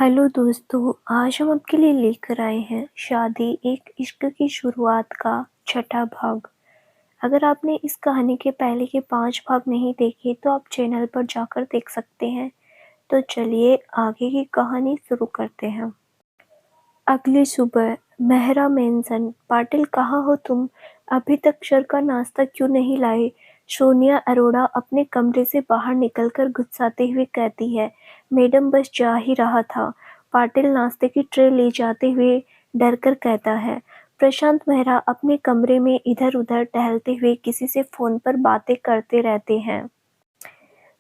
Hello दोस्तों, आज हम आपके लिए लेकर आए हैं शादी एक इश्क की शुरुआत का छठा भाग। अगर आपने इस कहानी के पहले के 5 भाग नहीं देखे तो आप चैनल पर जाकर देख सकते हैं। तो चलिए आगे की कहानी शुरू करते हैं। अगली सुबह मेहरा मेंशन, पाटिल कहाँ हो तुम? अभी तक शर का नाश्ता क्यों नहीं लाए? सोनिया अरोड़ा अपने कमरे से बाहर निकलकर गुस्साते हुए कहती है, मैडम बस जा ही रहा था। पाटिल नाश्ते की ट्रे ले जाते हुए डरकर कहता है। प्रशांत मेहरा अपने कमरे में इधर उधर टहलते हुए किसी से फोन पर बातें करते रहते हैं।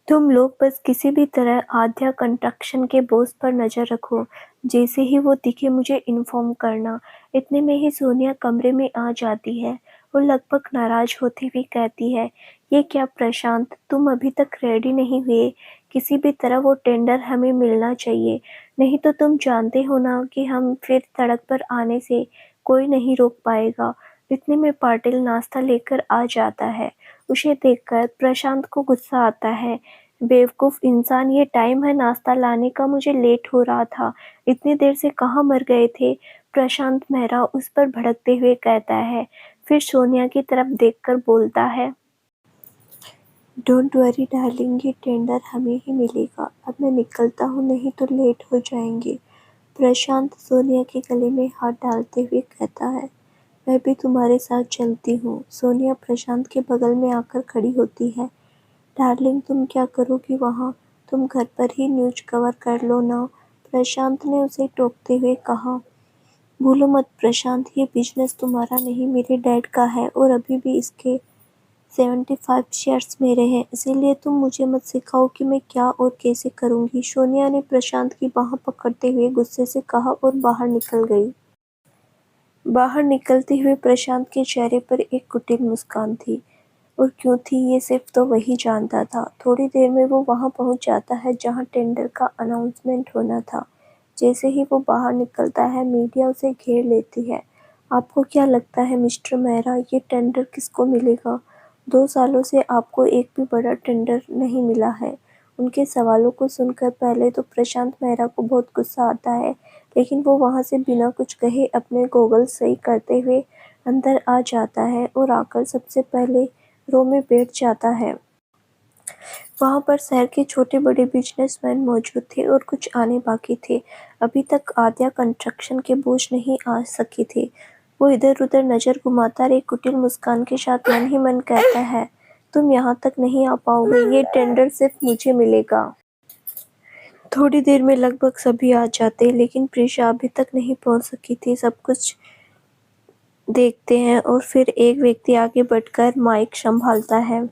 तुम लोग बस किसी भी तरह आद्या कंस्ट्रक्शन के बॉस पर नजर रखो। जैसे ही वो दिखे मुझे इन्फॉर्म करना। इतने में ही सोनिया कमरे में आ जाती है। वो लगभग नाराज होती हुई कहती है, ये क्या प्रशांत, तुम अभी तक रेडी नहीं हुए? किसी भी तरह वो टेंडर हमें मिलना चाहिए, नहीं तो तुम जानते हो ना कि हम फिर सड़क पर आने से कोई नहीं रोक पाएगा। इतने में पाटिल नाश्ता लेकर आ जाता है। उसे देखकर प्रशांत को गुस्सा आता है। बेवकूफ इंसान, ये टाइम है नाश्ता लाने का, मुझे लेट हो रहा था। इतनी देर से कहाँ मर गए थे? प्रशांत मेहरा उस पर भड़कते हुए कहता है। फिर सोनिया की तरफ देखकर बोलता है, डोंट वरी डार्लिंग, ये टेंडर हमें ही मिलेगा। अब मैं निकलता हूँ, नहीं तो लेट हो जाएंगे। प्रशांत सोनिया के गले में हाथ डालते हुए कहता है, मैं भी तुम्हारे साथ चलती हूँ। सोनिया प्रशांत के बगल में आकर खड़ी होती है। डार्लिंग, तुम क्या करोगी वहाँ? तुम घर पर ही न्यूज़ कवर कर लो ना। प्रशांत ने उसे टोकते हुए कहा। भूलो मत प्रशांत, ये बिजनेस तुम्हारा नहीं मेरे डैड का है और अभी भी इसके 75 शेयर्स मेरे हैं, इसीलिए तुम मुझे मत सिखाओ कि मैं क्या और कैसे करूँगी। सोनिया ने प्रशांत की बाह पकड़ते हुए गुस्से से कहा और बाहर निकल गई। बाहर निकलते हुए प्रशांत के चेहरे पर एक कुटिल मुस्कान थी। और क्यों थी ये सिर्फ तो वही जानता था। थोड़ी देर में वो वहां पहुंच जाता है जहां टेंडर का अनाउंसमेंट होना था। जैसे ही वो बाहर निकलता है मीडिया उसे घेर लेती है। आपको क्या लगता है मिस्टर मेहरा, ये टेंडर किसको मिलेगा? 2 सालों से आपको एक भी बड़ा टेंडर नहीं मिला है। उनके सवालों को सुनकर पहले तो प्रशांत मेहरा को बहुत गुस्सा आता है, लेकिन वो वहां से बिना कुछ कहे अपने गॉगल सही करते हुए अंदर आ जाता है और आकर सबसे पहले रो में बैठ जाता है। वहां पर शहर के छोटे बड़े बिजनेसमैन मौजूद थे और कुछ आने बाकी थे। अभी तक आद्या कंस्ट्रक्शन के बोझ नहीं आ सके थे। वो इधर उधर नजर घुमाता और एक कुटिल मुस्कान के साथ मन ही मन कहता है, तुम यहाँ तक नहीं आ पाओगे, ये टेंडर सिर्फ मुझे मिलेगा। थोड़ी देर में लगभग सभी आ जाते, लेकिन प्रीशा अभी तक नहीं पहुंच सकी थी। सब कुछ देखते हैं और फिर एक व्यक्ति आगे बढ़कर माइक संभालता है।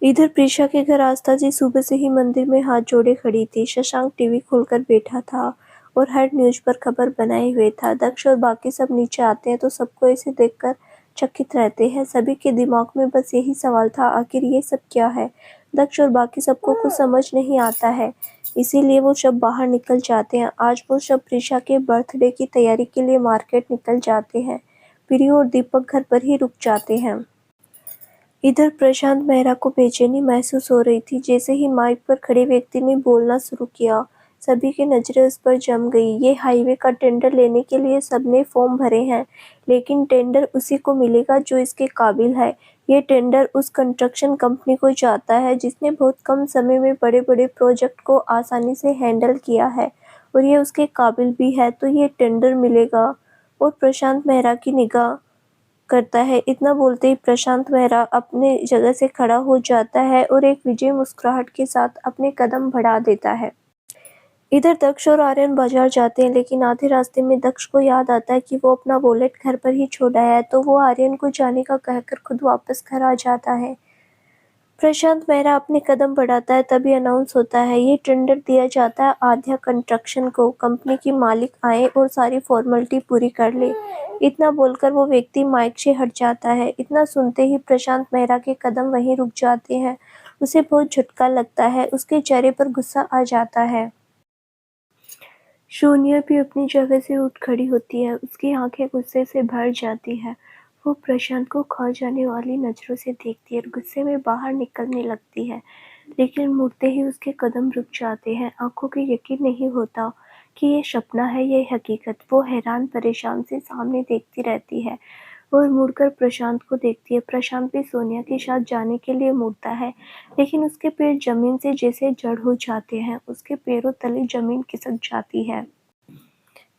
इधर प्रीशा के घर आस्था जी सुबह से ही मंदिर में हाथ जोड़े खड़ी थी। शशांक टीवी खोलकर बैठा था और हर न्यूज पर खबर बनाए हुए था। दक्ष और बाकी सब नीचे आते हैं तो सबको ऐसे देखकर चकित रहते हैं। सभी के दिमाग में बस यही सवाल था, आखिर ये सब क्या है? दक्ष और बाकी सबको कुछ समझ नहीं आता है, इसीलिए वो सब बाहर निकल जाते हैं। आज वो सब प्रीशा के बर्थडे की तैयारी के लिए मार्केट निकल जाते हैं। प्रियो और दीपक घर पर ही रुक जाते हैं। इधर प्रशांत मेहरा को बेचैनी महसूस हो रही थी। जैसे ही माइक पर खड़े व्यक्ति ने बोलना शुरू किया, सभी की नजरें उस पर जम गई। ये हाईवे का टेंडर लेने के लिए सबने फॉर्म भरे हैं, लेकिन टेंडर उसी को मिलेगा जो इसके काबिल है। ये टेंडर उस कंस्ट्रक्शन कंपनी को जाता है जिसने बहुत कम समय में बड़े बड़े प्रोजेक्ट को आसानी से हैंडल किया है और ये उसके काबिल भी है, तो ये टेंडर मिलेगा। और प्रशांत मेहरा की निगाह करता है। इतना बोलते ही प्रशांत मेहरा अपने जगह से खड़ा हो जाता है और एक विजयी मुस्कुराहट के साथ अपने कदम बढ़ा देता है। इधर दक्ष और आर्यन बाजार जाते हैं, लेकिन आधे रास्ते में दक्ष को याद आता है कि वो अपना वॉलेट घर पर ही छोड़ आया है, तो वो आर्यन को जाने का कहकर खुद वापस घर आ जाता है। प्रशांत मेहरा अपने कदम बढ़ाता है, तभी अनाउंस होता है, ये टेंडर दिया जाता है आद्या कंस्ट्रक्शन को। कंपनी की मालिक आए और सारी फॉर्मेलिटी पूरी कर ले। इतना बोलकर वो व्यक्ति माइक से हट जाता है। इतना सुनते ही प्रशांत मेहरा के कदम वहीं रुक जाते हैं। उसे बहुत झटका लगता है, उसके चेहरे पर गुस्सा आ जाता है। सोनिया भी अपनी जगह से उठ खड़ी होती है। उसकी आंखें गुस्से से भर जाती है। वो प्रशांत को खा जाने वाली नजरों से देखती है और गुस्से में बाहर निकलने लगती है, लेकिन मुड़ते ही उसके कदम रुक जाते हैं। आंखों को यकीन नहीं होता। कि ये सपना है, ये हकीकत। वो हैरान परेशान से सामने देखती रहती है और मुड़कर प्रशांत को देखती है। प्रशांत भी सोनिया के साथ जाने के लिए मुड़ता है, लेकिन उसके पैर जमीन से जैसे जड़ हो जाते हैं। उसके पैरों तले जमीन खिसक जाती है।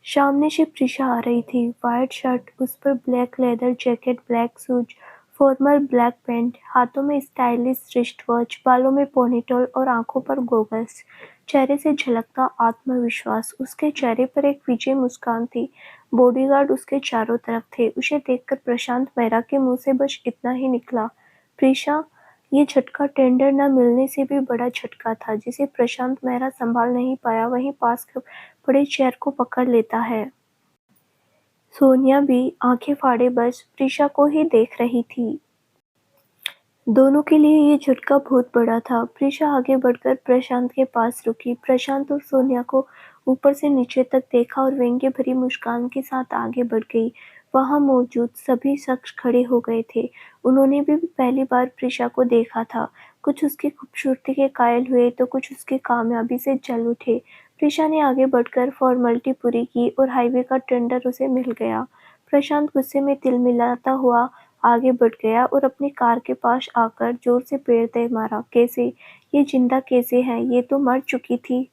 सामने से प्रिशा आ रही थी। वाइट शर्ट, उस पर black leather jacket, black shoes, formal black pant, हाथों में स्टाइलिश रिस्ट वॉच, बालों में पोनीटेल और आंखों पर गॉगल्स। चेहरे से झलकता आत्मविश्वास। उसके चेहरे पर एक विजयी मुस्कान थी। बॉडीगार्ड उसके चारों तरफ थे। उसे देखकर प्रशांत मेहरा के मुंह से बस इतना ही निकला, प्रिशा। ये झटका टेंडर न मिलने से भी बड़ा झटका था, जिसे प्रशांत मेहरा संभाल नहीं पाया। वहीं पास पड़े चेयर को पकड़ लेता है। सोनिया भी आंखें फाड़े बस प्रिशा को ही देख रही थी। दोनों के लिए ये झटका बहुत बड़ा था। प्रिशा आगे बढ़कर प्रशांत के पास रुकी। प्रशांत और सोनिया को ऊपर से नीचे तक देखा और व्यंग्य भरी मुस्कान के साथ आगे बढ़ गई। वहां मौजूद सभी शख्स खड़े हो गए थे। उन्होंने भी पहली बार प्रिशा को देखा था। कुछ उसकी खूबसूरती के कायल हुए तो कुछ उसकी कामयाबी से जल उठे। प्रिशा ने आगे बढ़कर फॉर्मेलिटी पूरी की और हाईवे का टेंडर उसे मिल गया। प्रशांत गुस्से में तिलमिलाता हुआ आगे बढ़ गया और अपनी कार के पास आकर जोर से पैर दे मारा। कैसे? ये जिंदा कैसे है? ये तो मर चुकी थी।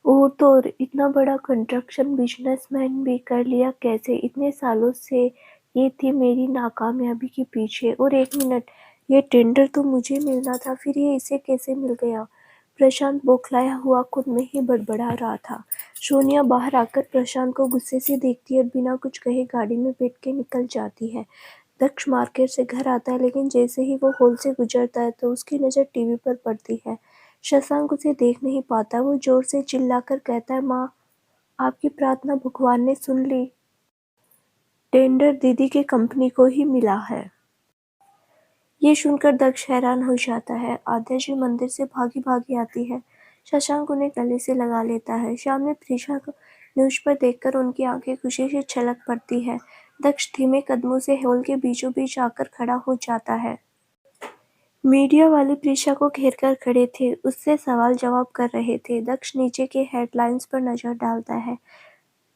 और तो और इतना बड़ा कंस्ट्रक्शन बिजनेसमैन भी कर लिया कैसे? इतने सालों से ये थी मेरी नाकामयाबी के पीछे। और एक मिनट, ये टेंडर तो मुझे मिलना था, फिर ये इसे कैसे मिल गया? प्रशांत बौखलाया हुआ खुद में ही बड़बड़ा रहा था। सोनिया बाहर आकर प्रशांत को गुस्से से देखती है और बिना कुछ कहे गाड़ी में बैठ के निकल जाती है। दक्ष मार्केट से घर आता है, लेकिन जैसे ही वो हॉल से गुजरता है तो उसकी नज़र टीवी पर पड़ती है। शशांक उसे देख नहीं पाता। वो जोर से चिल्लाकर कहता है, माँ, आपकी प्रार्थना भगवान ने सुन ली। टेंडर दीदी के कंपनी को ही मिला है। ये सुनकर दक्ष हैरान हो जाता है। आद्या जी मंदिर से भागी भागी आती है। शशांक उन्हें गले से लगा लेता है। शाम में प्रीशा को न्यूज पर देखकर उनकी आंखें खुशी से छलक पड़ती है। दक्ष धीमे कदमों से हॉल के बीचों बीच आकर खड़ा हो जाता है। मीडिया वाले प्रीशा को घेर कर खड़े थे, उससे सवाल जवाब कर रहे थे। दक्ष नीचे के हेडलाइंस पर नजर डालता है।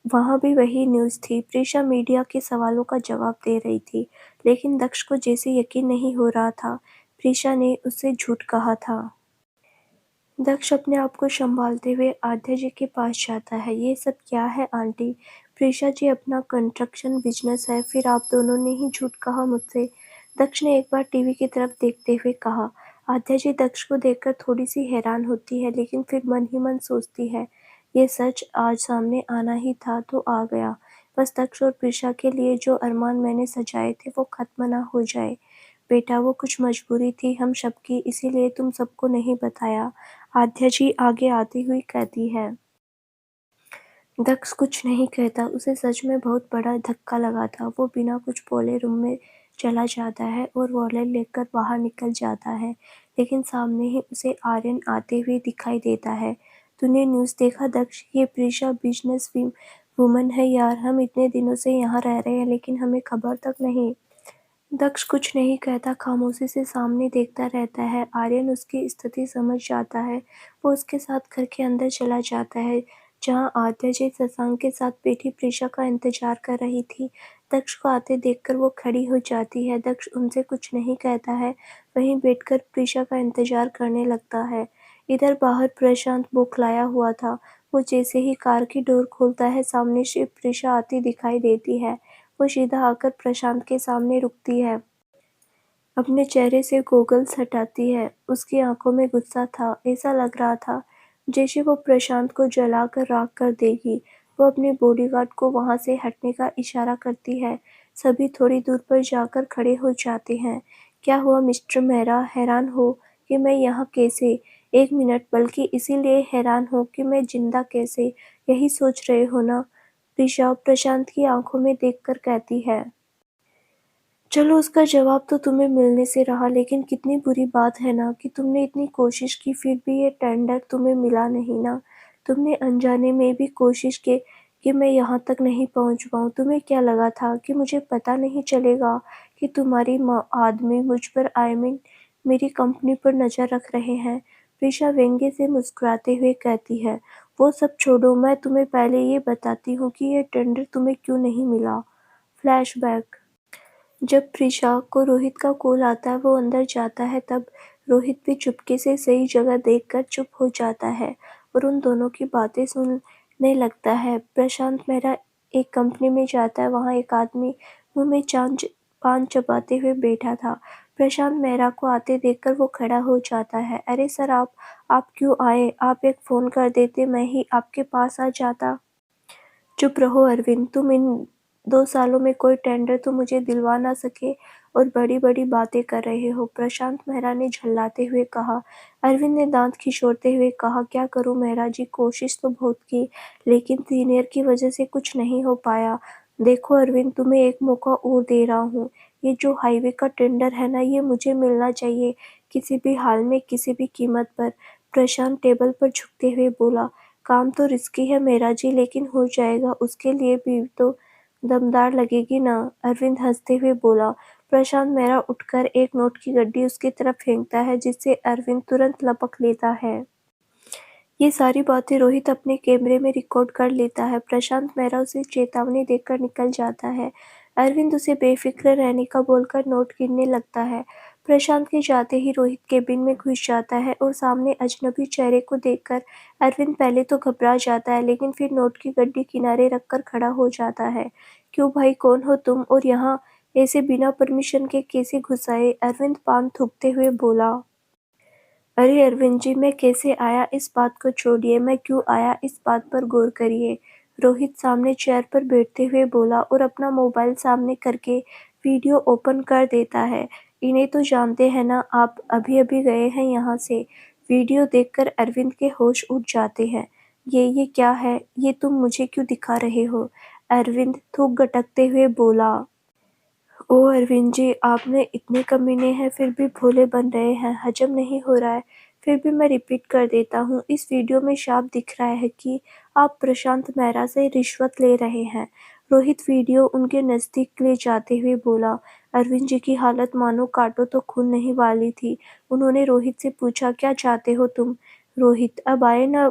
वहाँ भी वही न्यूज़ थी। प्रीशा मीडिया के सवालों का जवाब दे रही थी, लेकिन दक्ष को जैसे यकीन नहीं हो रहा था प्रीशा ने उससे झूठ कहा था। दक्ष अपने आप को संभालते हुए आद्या जी के पास जाता है। ये सब क्या है आंटी? प्रीशा जी, अपना कंस्ट्रक्शन बिजनेस है, फिर आप दोनों ने ही झूठ कहा मुझसे। दक्ष ने एक बार टीवी की तरफ देखते हुए कहा। आद्या जी दक्ष को देखकर थोड़ी सी हैरान होती है, लेकिन फिर मन ही मन सोचती है, ये सच आज सामने आना ही था तो आ गया। बस दक्ष और प्रीशा के लिए जो अरमान मैंने सजाए थे वो खत्म ना हो जाए। बेटा, वो कुछ मजबूरी थी हम सबकी, इसीलिए तुम सबको नहीं बताया, आद्या जी आगे आती हुई कहती है। दक्ष कुछ नहीं कहता। उसे सच में बहुत बड़ा धक्का लगा था। वो बिना कुछ बोले रूम में चला जाता है और वॉलेट लेकर बाहर निकल जाता है, लेकिन सामने ही उसे आर्यन आते हुए दिखाई देता है। तूने न्यूज़ देखा दक्ष? ये प्रीशा बिजनेस वुमन है यार। हम इतने दिनों से यहाँ रह रहे हैं, लेकिन हमें खबर तक नहीं। दक्ष कुछ नहीं कहता, खामोशी से सामने देखता रहता है। आर्यन उसकी स्थिति समझ जाता है। वो उसके साथ घर के अंदर चला जाता है, जहाँ आद्या जी शशांक के साथ बैठी प्रीशा का इंतजार कर रही थी। दक्ष को आते देखकर वो खड़ी हो जाती है। दक्ष उनसे कुछ नहीं कहता है, वहीं बैठकर प्रीशा का इंतजार करने लगता है। इधर बाहर प्रशांत बौखलाया हुआ था। वो जैसे ही कार की डोर खोलता है, सामने से प्रीशा आती दिखाई देती है। वो सीधा आकर प्रशांत के सामने रुकती है। अपने चेहरे से गॉगल्स हटाती है। उसकी आंखों में गुस्सा था। ऐसा लग रहा था जैसे वो प्रशांत को जलाकर राख कर देगी। वो अपने बॉडीगार्ड को वहां से हटने का इशारा करती है। सभी थोड़ी दूर पर जाकर खड़े हो जाते हैं। क्या हुआ मिस्टर मेहरा? हैरान हो कि मैं यहाँ कैसे? एक मिनट, बल्कि इसीलिए हैरान हो कि मैं जिंदा कैसे? यही सोच रहे हो ना? प्रीशा प्रशांत की आंखों में देखकर कहती है। चलो, उसका जवाब तो तुम्हें मिलने से रहा, लेकिन कितनी बुरी बात है ना कि तुमने इतनी कोशिश की फिर भी ये टेंडर तुम्हें मिला नहीं ना। तुमने अनजाने में भी कोशिश की कि मैं यहाँ तक नहीं पहुँच पाऊँ। तुम्हें क्या लगा था कि मुझे पता नहीं चलेगा कि तुम्हारी आदमी मुझ पर, आई मीन मेरी कंपनी पर नज़र रख रहे हैं? प्रीशा व्यंग्य से मुस्कुराते हुए कहती है। वो सब छोड़ो, मैं तुम्हें पहले ये बताती हूँ कि ये टेंडर तुम्हें क्यों नहीं मिला। फ्लैशबैक। जब प्रीशा को रोहित का कॉल आता है, वो अंदर जाता है, तब रोहित भी चुपके से सही जगह देखकर चुप हो जाता है और उन दोनों की बातें सुनने लगता है। प्रशांत मेहरा एक कंपनी में जाता है, वहाँ एक आदमी मुंह में पान चबाते हुए बैठा था। प्रशांत मेहरा को आते देखकर वो खड़ा हो जाता है। अरे सर, आप क्यों आए? आप एक फ़ोन कर देते, मैं ही आपके पास आ जाता। चुप रहो अरविंद, तुम इन 2 सालों में कोई टेंडर तो मुझे दिलवा ना सके और बड़ी-बड़ी बातें कर रहे हो, प्रशांत मेहरा ने झल्लाते हुए कहा। अरविंद ने दांत खिंचोड़ते हुए कहा, क्या करूं मेहरा जी, कोशिश तो बहुत की, लेकिन सीनियर की वजह से कुछ नहीं हो पाया। देखो अरविंद, तुम्हें एक मौका और दे रहा हूँ। ये जो हाईवे का टेंडर है ना, ये मुझे मिलना चाहिए, किसी भी हाल में, किसी भी कीमत पर। प्रशांत टेबल पर झुकते हुए बोला, काम तो रिस्की है मेरा जी, लेकिन हो जाएगा, उसके लिए भी तो दमदार लगेगी ना। अरविंद हंसते हुए बोला। प्रशांत मेहरा उठकर एक नोट की गड्डी उसकी तरफ फेंकता है, जिससे अरविंद तुरंत लपक लेता है। ये सारी बातें रोहित अपने कैमरे में रिकॉर्ड कर लेता है। प्रशांत मेहरा उसे चेतावनी देकर निकल जाता है। अरविंद उसे बेफिक्र रहने का बोलकर नोट गिनने लगता है। प्रशांत के जाते ही रोहित केबिन में घुस जाता है और सामने अजनबी चेहरे को देखकर अरविंद पहले तो घबरा जाता है, लेकिन फिर नोट की गड्डी किनारे रखकर खड़ा हो जाता है। क्यों भाई, कौन हो तुम और यहाँ ऐसे बिना परमिशन के कैसे घुस आए? अरविंद पान थूकते हुए बोला। अरे अरविंद जी, मैं कैसे आया इस बात को छोड़िए, मैं क्यों आया इस बात पर गौर करिए। रोहित सामने चेयर पर बैठते हुए बोला और अपना मोबाइल सामने करके वीडियो ओपन कर देता है। इन्हें तो जानते हैं ना, आप अभी-अभी गए हैं यहाँ से। वीडियो देखकर अरविंद के होश उड़ जाते हैं। ये क्या है? ये तुम मुझे क्यों दिखा रहे हो? अरविंद थूक गटकते हुए बोला। ओह अरविंद जी, आप में इतने कमीने हैं फिर भी भोले बन रहे हैं, हजम नहीं हो रहा है। फिर भी मैं रिपीट कर देता हूँ, इस वीडियो में साफ दिख रहा है कि आप प्रशांत मेहरा से रिश्वत ले रहे हैं। रोहित वीडियो उनके नज़दीक ले जाते हुए बोला। अरविंद जी की हालत मानो काटो तो खून नहीं वाली थी। उन्होंने रोहित से पूछा, क्या चाहते हो तुम? रोहित, अब आए ना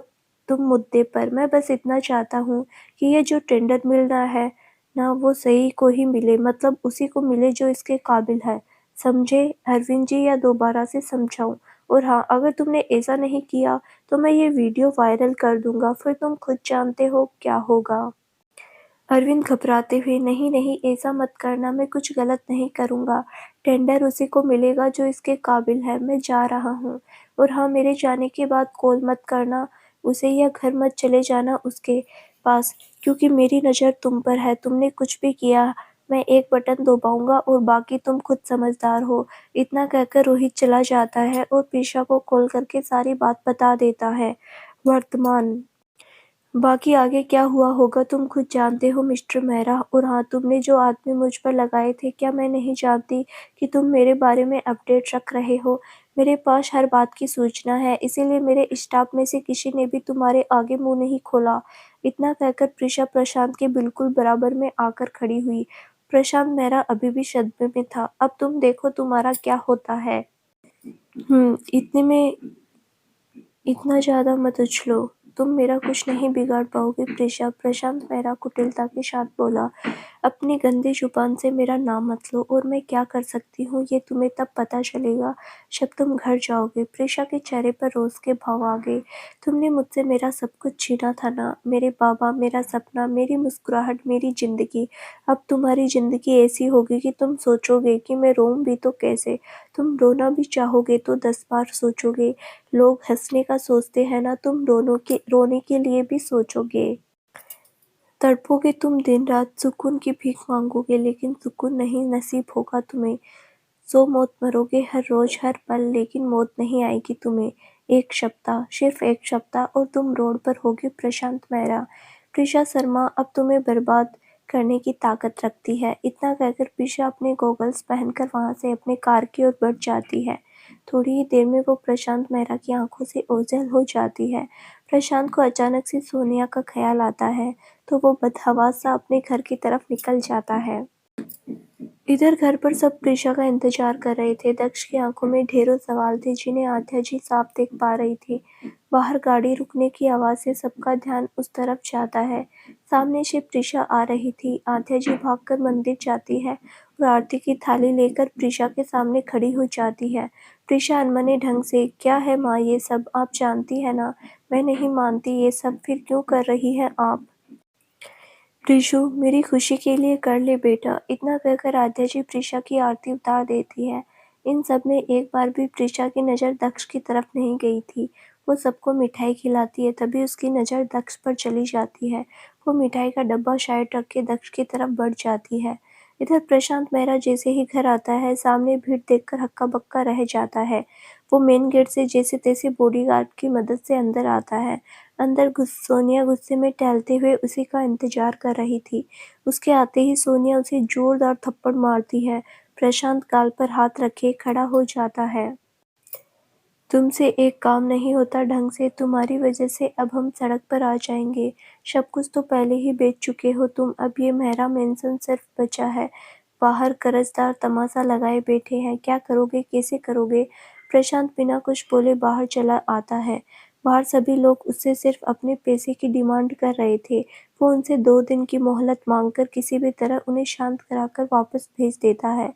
तुम मुद्दे पर, मैं बस इतना चाहता हूँ कि ये जो टेंडर मिल रहा है ना, वो सही को ही मिले, मतलब उसी को मिले जो इसके काबिल है। समझे अरविंद जी, या दोबारा से समझाऊं? और हाँ, अगर तुमने ऐसा नहीं किया तो मैं ये वीडियो वायरल कर दूंगा, फिर तुम खुद जानते हो क्या होगा। अरविंद घबराते हुए, नहीं नहीं, ऐसा मत करना, मैं कुछ गलत नहीं करूँगा। टेंडर उसी को मिलेगा जो इसके काबिल है, मैं जा रहा हूँ। और हाँ, मेरे जाने के बाद कॉल मत करना उसे, या घर मत चले जाना उसके पास, क्योंकि मेरी नज़र तुम पर है। तुमने कुछ भी किया, मैं एक बटन दबाऊंगा और बाकी तुम खुद समझदार हो। इतना कहकर रोहित चला जाता है और प्रीशा को कॉल करके सारी बात बता देता है। वर्तमान। बाकी आगे क्या हुआ होगा तुम खुद जानते हो मिस्टर मेहरा। और हाँ, तुमने जो आदमी मुझ पर लगाए थे, क्या मैं नहीं जानती कि तुम मेरे बारे में अपडेट रख रहे हो? मेरे पास हर बात की सूचना है, इसीलिए मेरे स्टाफ में से किसी ने भी तुम्हारे आगे मुंह नहीं खोला। इतना कहकर प्रीशा प्रशांत के बिल्कुल बराबर में आकर खड़ी हुई। प्रशांत मेहरा अभी भी सदमे में था। अब तुम देखो तुम्हारा क्या होता है। इतने में इतना ज़्यादा मत उछलो, तुम मेरा कुछ नहीं बिगाड़ पाओगे प्रीशा, प्रशांत मेहरा कुटिलता के साथ बोला। अपनी गंदी जुबान से मेरा नाम मत लो, और मैं क्या कर सकती हूँ ये तुम्हें तब पता चलेगा जब तुम घर जाओगे। प्रीशा के चेहरे पर रोज के भाव आ गए। तुमने मुझसे मेरा सब कुछ छीना था ना, मेरे बाबा, मेरा सपना, मेरी मुस्कुराहट, मेरी जिंदगी। अब तुम्हारी जिंदगी ऐसी होगी कि तुम सोचोगे कि मैं रोऊं भी तो कैसे। तुम रोना भी चाहोगे तो 10 बार सोचोगे। लोग हंसने का सोचते हैं ना, तुम रोने के लिए भी सोचोगे। तड़पोगे तुम दिन रात, सुकून की भीख मांगोगे, लेकिन सुकून नहीं नसीब होगा तुम्हें। 100 मौत मरोगे हर रोज हर पल, लेकिन मौत नहीं आएगी तुम्हें। एक सप्ताह, सिर्फ एक सप्ताह, और तुम रोड पर होगे प्रशांत मेहरा। प्रीशा शर्मा अब तुम्हें बर्बाद करने की ताकत रखती है। इतना कहकर प्रीशा अपने गॉगल्स पहनकर वहां से अपने कार की ओर बढ़ जाती है। थोड़ी ही देर में वो प्रशांत मेहरा की आंखों से ओझल हो जाती है। प्रशांत को अचानक से सोनिया का ख्याल आता है, तो वो बदहवास सा अपने घर की तरफ निकल जाता है। इधर घर पर सब प्रीशा का इंतजार कर रहे थे। दक्ष की आंखों में ढेरों सवाल थे जिन्हें आध्या जी साफ देख पा रही थी। बाहर गाड़ी रुकने की आवाज से सबका ध्यान उस तरफ जाता है। सामने से प्रीशा आ रही थी। आध्या जी भागकर मंदिर जाती है और आरती की थाली लेकर प्रीशा के सामने खड़ी हो जाती है। प्रीशा अनमने ढंग से, क्या है माँ ये सब, आप जानती है ना मैं नहीं मानती ये सब, फिर क्यों कर रही है आप? प्रीशु, मेरी खुशी के लिए कर ले बेटा। इतना कहकर आध्या जी प्रीशा की आरती उतार देती है। इन सब में एक बार भी प्रीशा की नज़र दक्ष की तरफ नहीं गई थी। वो सबको मिठाई खिलाती है, तभी उसकी नज़र दक्ष पर चली जाती है। वो मिठाई का डब्बा साइड रख के दक्ष की तरफ बढ़ जाती है। इधर प्रशांत मेहरा जैसे ही घर आता है, सामने भीड़ देखकर हक्का बक्का रह जाता है। वो मेन गेट से जैसे तैसे बॉडीगार्ड की मदद से अंदर आता है। अंदर सोनिया गुस्से में टहलते हुए उसी का इंतजार कर रही थी। उसके आते ही सोनिया उसे जोरदार थप्पड़ मारती है। प्रशांत गाल पर हाथ रखे खड़ा हो जाता है। तुमसे एक काम नहीं होता ढंग से, तुम्हारी वजह से अब हम सड़क पर आ जाएंगे। सब कुछ तो पहले ही बेच चुके हो तुम, अब ये मेहरा मेंशन सिर्फ बचा है। बाहर कर्जदार तमाशा लगाए बैठे हैं, क्या करोगे, कैसे करोगे? प्रशांत बिना कुछ बोले बाहर चला आता है। बाहर सभी लोग उससे सिर्फ अपने पैसे की डिमांड कर रहे थे। वो उनसे 2 दिन की मोहलत मांगकर किसी भी तरह उन्हें शांत कराकर वापस भेज देता है।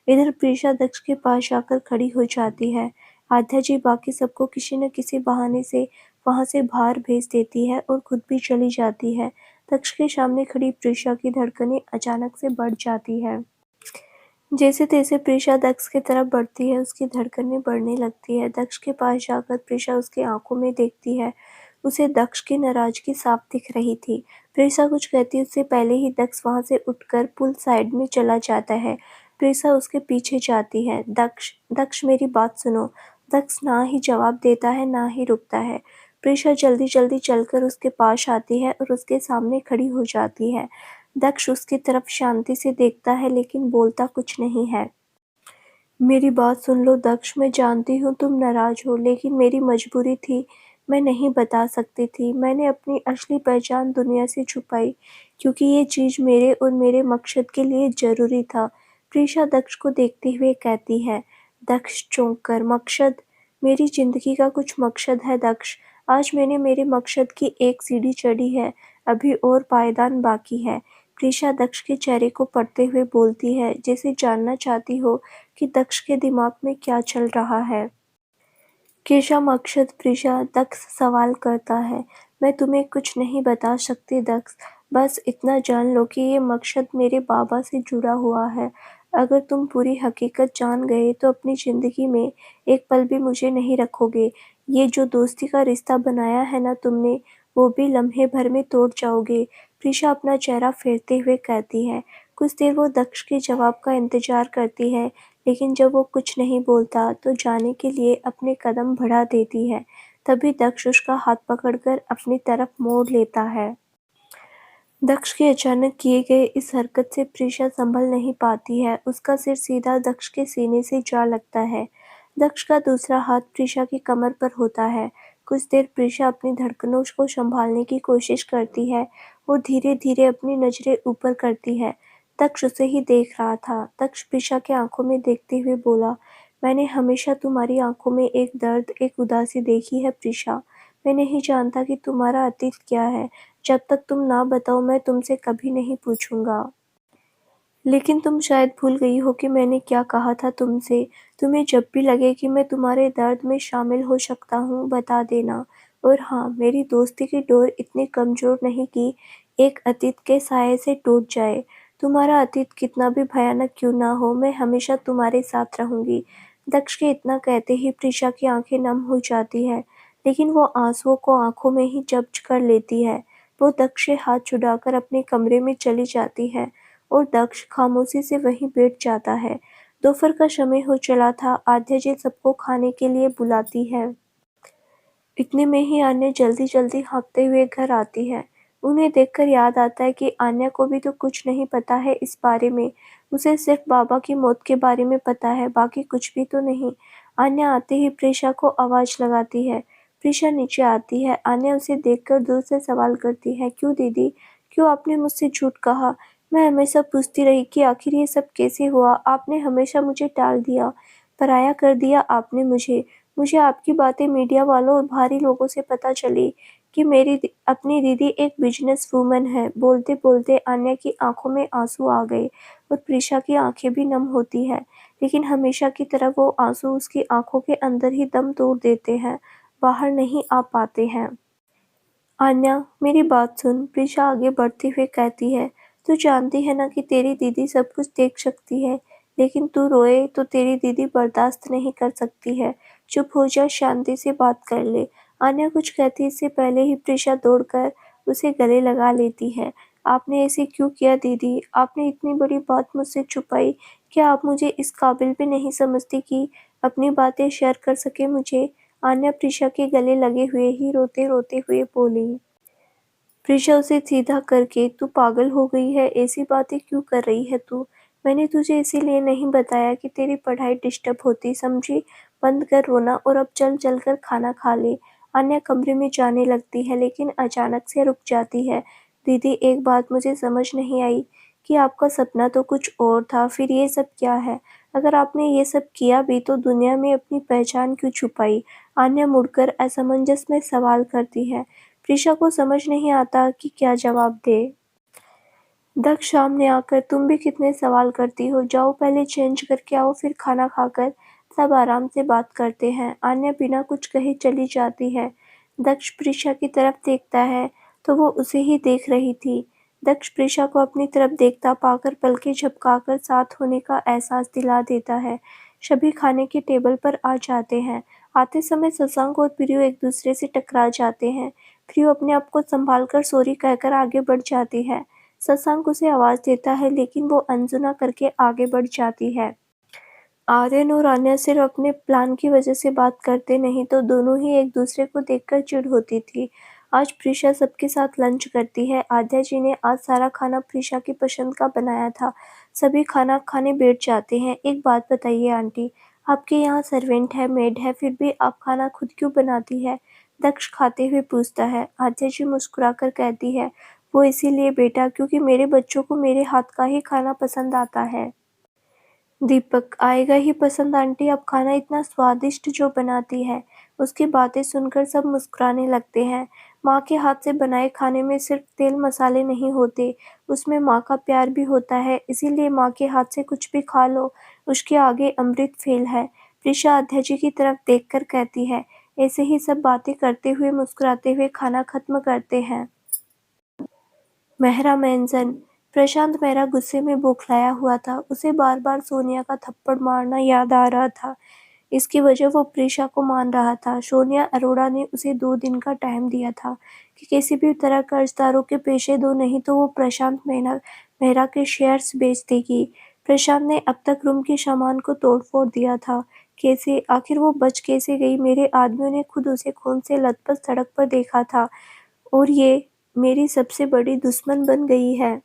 इधर प्रीशा दक्ष के पास जाकर खड़ी हो जाती है। आध्या जी बाकी सबको किसी न किसी बहाने से वहां से बाहर भेज देती है और खुद भी चली जाती है। दक्ष के सामने खड़ी प्रीशा की धड़कनें अचानक से बढ़ जाती है। जैसे तैसे प्रीशा दक्ष की तरफ बढ़ती है, उसकी धड़कनें बढ़ने लगती है। दक्ष के पास जाकर प्रीशा उसकी आंखों में देखती है। उसे दक्ष की नाराजगी साफ दिख रही थी। प्रीशा कुछ कहती उससे पहले ही दक्ष वहां से उठकर पुल साइड में चला जाता है। प्रीशा उसके पीछे जाती है। दक्ष, दक्ष मेरी बात सुनो। दक्ष ना ही जवाब देता है ना ही रुकता है। प्रीशा जल्दी जल्दी चलकर उसके पास आती है और उसके सामने खड़ी हो जाती है। दक्ष उसकी तरफ शांति से देखता है लेकिन बोलता कुछ नहीं है। मेरी बात सुन लो दक्ष, मैं जानती हूँ तुम नाराज हो, लेकिन मेरी मजबूरी थी, मैं नहीं बता सकती थी। मैंने अपनी असली पहचान दुनिया से छुपाई क्योंकि ये चीज़ मेरे और मेरे मकसद के लिए ज़रूरी था। प्रीशा दक्ष को देखते हुए कहती है। दक्ष चौंक कर, मकसद? मेरी जिंदगी का कुछ मकसद है दक्ष। आज मैंने मेरे मकसद की एक सीढ़ी चढ़ी है, अभी और पायदान बाकी है। प्रीशा दक्ष के चेहरे को पढ़ते हुए बोलती है, जैसे जानना चाहती हो कि दक्ष के दिमाग में क्या चल रहा है। केशा मकसद प्रीशा, दक्ष सवाल करता है। मैं तुम्हें कुछ नहीं बता सकती दक्ष, बस इतना जान लो कि ये मकसद मेरे बाबा से जुड़ा हुआ है। अगर तुम पूरी हकीकत जान गए तो अपनी जिंदगी में एक पल भी मुझे नहीं रखोगे। ये जो दोस्ती का रिश्ता बनाया है ना तुमने, वो भी लम्हे भर में तोड़ जाओगे। प्रीशा अपना चेहरा फेरते हुए कहती है। कुछ देर वो दक्ष के जवाब का इंतजार करती है, लेकिन जब वो कुछ नहीं बोलता तो जाने के लिए अपने कदम बढ़ा देती है। तभी दक्ष उसका हाथ पकड़कर अपनी तरफ मोड़ लेता है। दक्ष के अचानक किए गए इस हरकत से प्रीशा संभल नहीं पाती है। उसका सिर सीधा दक्ष के सीने से जा लगता है। दक्ष का दूसरा हाथ प्रीशा की कमर पर होता है। कुछ देर प्रीशा अपनी धड़कनों को संभालने की कोशिश करती है और धीरे धीरे अपनी नजरें ऊपर करती है। दक्ष उसे ही देख रहा था। दक्ष प्रीशा के आंखों में देखते हुए बोला, मैंने हमेशा तुम्हारी आंखों में एक दर्द, एक उदासी देखी है प्रीशा। मैं नहीं जानता कि तुम्हारा अतीत क्या है। जब तक तुम ना बताओ मैं तुमसे कभी नहीं पूछूंगा। लेकिन तुम शायद भूल गई हो कि मैंने क्या कहा था तुमसे। तुम्हें जब भी लगे कि मैं तुम्हारे दर्द में शामिल हो सकता हूँ, बता देना। और हाँ, मेरी दोस्ती की डोर इतनी कमजोर नहीं कि एक अतीत के साये से टूट जाए। तुम्हारा अतीत कितना भी भयानक क्यों ना हो, मैं हमेशा तुम्हारे साथ रहूंगी। दक्ष के इतना कहते ही प्रीशा की आंखें नम हो जाती है, लेकिन वो आंसुओं को आंखों में ही जब्त कर लेती है। वो दक्ष से हाथ छुड़ाकर अपने कमरे में चली जाती है और दक्ष खामोशी से वहीं बैठ जाता है। दोपहर का समय हो चला था। आध्या जी सबको खाने के लिए बुलाती है। इतने में ही आन्या जल्दी जल्दी हाँफते हुए घर आती है। उन्हें देखकर याद आता है कि आन्या को भी तो कुछ नहीं पता है इस बारे में। उसे सिर्फ बाबा की मौत के बारे में पता है, बाकी कुछ भी तो नहीं। आन्या आते ही प्रीशा को आवाज लगाती है। प्रीशा नीचे आती है। आन्या उसे देखकर दूर से सवाल करती है, क्यों दीदी, क्यों आपने मुझसे झूठ कहा? मैं हमेशा पूछती रही कि आखिर ये सब कैसे हुआ? आपने हमेशा मुझे टाल दिया, पराया कर दिया आपने मुझे। मुझे आपकी बातें मीडिया वालों और बाहरी लोगों से पता चली कि मेरी अपनी दीदी एक बिज़नेस वूमन है। बोलते-बोलते आन्या की आँखों में आँसू आ गए और प्रिशा की आँखें भी नम होती हैं, लेकिन हमेशा की तरह वो आँसू उसकी आँखों के अंदर ही दम तोड़ देते हैं, बाहर नहीं आ पाते हैं। आन्या, मेरी बात सुन, प्रीशा आगे बढ़ते हुए कहती है, तू जानती है ना कि तेरी दीदी सब कुछ देख सकती है, लेकिन तू रोए तो तेरी दीदी बर्दाश्त नहीं कर सकती है। चुप हो जा, शांति से बात कर ले। आन्या कुछ कहती इससे पहले ही प्रीशा दौड़कर उसे गले लगा लेती है। आपने ऐसे क्यों किया दीदी? आपने इतनी बड़ी बात मुझसे छुपाई। क्या आप मुझे इस काबिल भी नहीं समझती कि अपनी बातें शेयर कर सके मुझे? आन्या प्रीशा के गले लगे हुए ही रोते-रोते हुए बोली। प्रीशा उसे सीधा करके, तू पागल हो गई है, ऐसी बातें क्यों कर रही है तू? मैंने तुझे इसीलिए नहीं बताया कि तेरी पढ़ाई डिस्टर्ब होती, समझी? बंद कर रोना और अब चल-चल कर खाना खा ले। आन्या कमरे में जाने लगती है लेकिन अचानक से रुक जाती है। दीदी, एक बात मुझे समझ नहीं आई कि आपका सपना तो कुछ और था, फिर ये सब क्या है? अगर आपने ये सब किया भी तो दुनिया में अपनी पहचान क्यों छुपाई? आन्या मुड़कर असमंजस में सवाल करती है। प्रीशा को समझ नहीं आता कि क्या जवाब दे। दक्ष सामने आकर, तुम भी कितने सवाल करती हो, जाओ पहले चेंज करके आओ, फिर खाना खाकर सब आराम से बात करते हैं। आन्या बिना कुछ कहे चली जाती है। दक्ष प्रीशा की तरफ देखता है तो वो उसे ही देख रही थी। दक्ष प्रीशा को अपनी तरफ देखता पाकर पलकें झपकाकर साथ होने का एहसास दिला देता है। सभी खाने के टेबल पर आ जाते हैं। आते समय शशांक और प्रियो एक दूसरे से टकरा जाते हैं। प्रियो अपने आप को संभालकर सॉरी कहकर आगे बढ़ जाती है। शशांक उसे आवाज़ देता है लेकिन वो अनसुना करके आगे बढ़ जाती है। आर्यन और आन्या सिर्फ अपने प्लान की वजह से बात करते, नहीं तो दोनों ही एक दूसरे को देखकर चिढ़ होती थी। आज प्रीशा सबके साथ लंच करती है। आद्या जी ने आज सारा खाना प्रीशा की पसंद का बनाया था। सभी खाना खाने बैठ जाते हैं। एक बात बताइए आंटी, आपके यहाँ सर्वेंट है, मेड है, फिर भी आप खाना खुद क्यों बनाती है? दक्ष खाते हुए पूछता है। आद्या जी मुस्कुराकर कहती है, वो इसीलिए बेटा क्योंकि मेरे बच्चों को मेरे हाथ का ही खाना पसंद आता है। दीपक, आएगा ही पसंद आंटी, अब खाना इतना स्वादिष्ट जो बनाती है। उसकी बातें सुनकर सब मुस्कुराने लगते हैं। माँ के हाथ से बनाए खाने में सिर्फ तेल मसाले नहीं होते, उसमें माँ का प्यार भी होता है, इसीलिए माँ के हाथ से कुछ भी खा लो, उसके आगे अमृत फेल है। प्रीशा अद्या जी की तरफ देखकर कहती है। ऐसे ही सब बातें करते हुए मुस्कुराते हुए खाना खत्म करते हैं। मेहरा मेंशन। प्रशांत मेहरा गुस्से में बौखलाया हुआ था। उसे बार-बार सोनिया का थप्पड़ मारना याद आ रहा था। इसकी वजह वो प्रीशा को मान रहा था। सोनिया अरोड़ा ने उसे 2 दिन का टाइम दिया था कि किसी भी तरह कर्जदारों के पैसे दो, नहीं तो वो प्रशांत मेहरा के शेयर्स बेच देगी। प्रशांत ने अब तक रूम के सामान को तोड़-फोड़ दिया था। कैसे? आखिर वो बच कैसे गई? मेरे आदमियों ने खुद उसे खून से लथपथ सड़क पर देखा था और ये मेरी सबसे बड़ी दुश्मन बन गई है।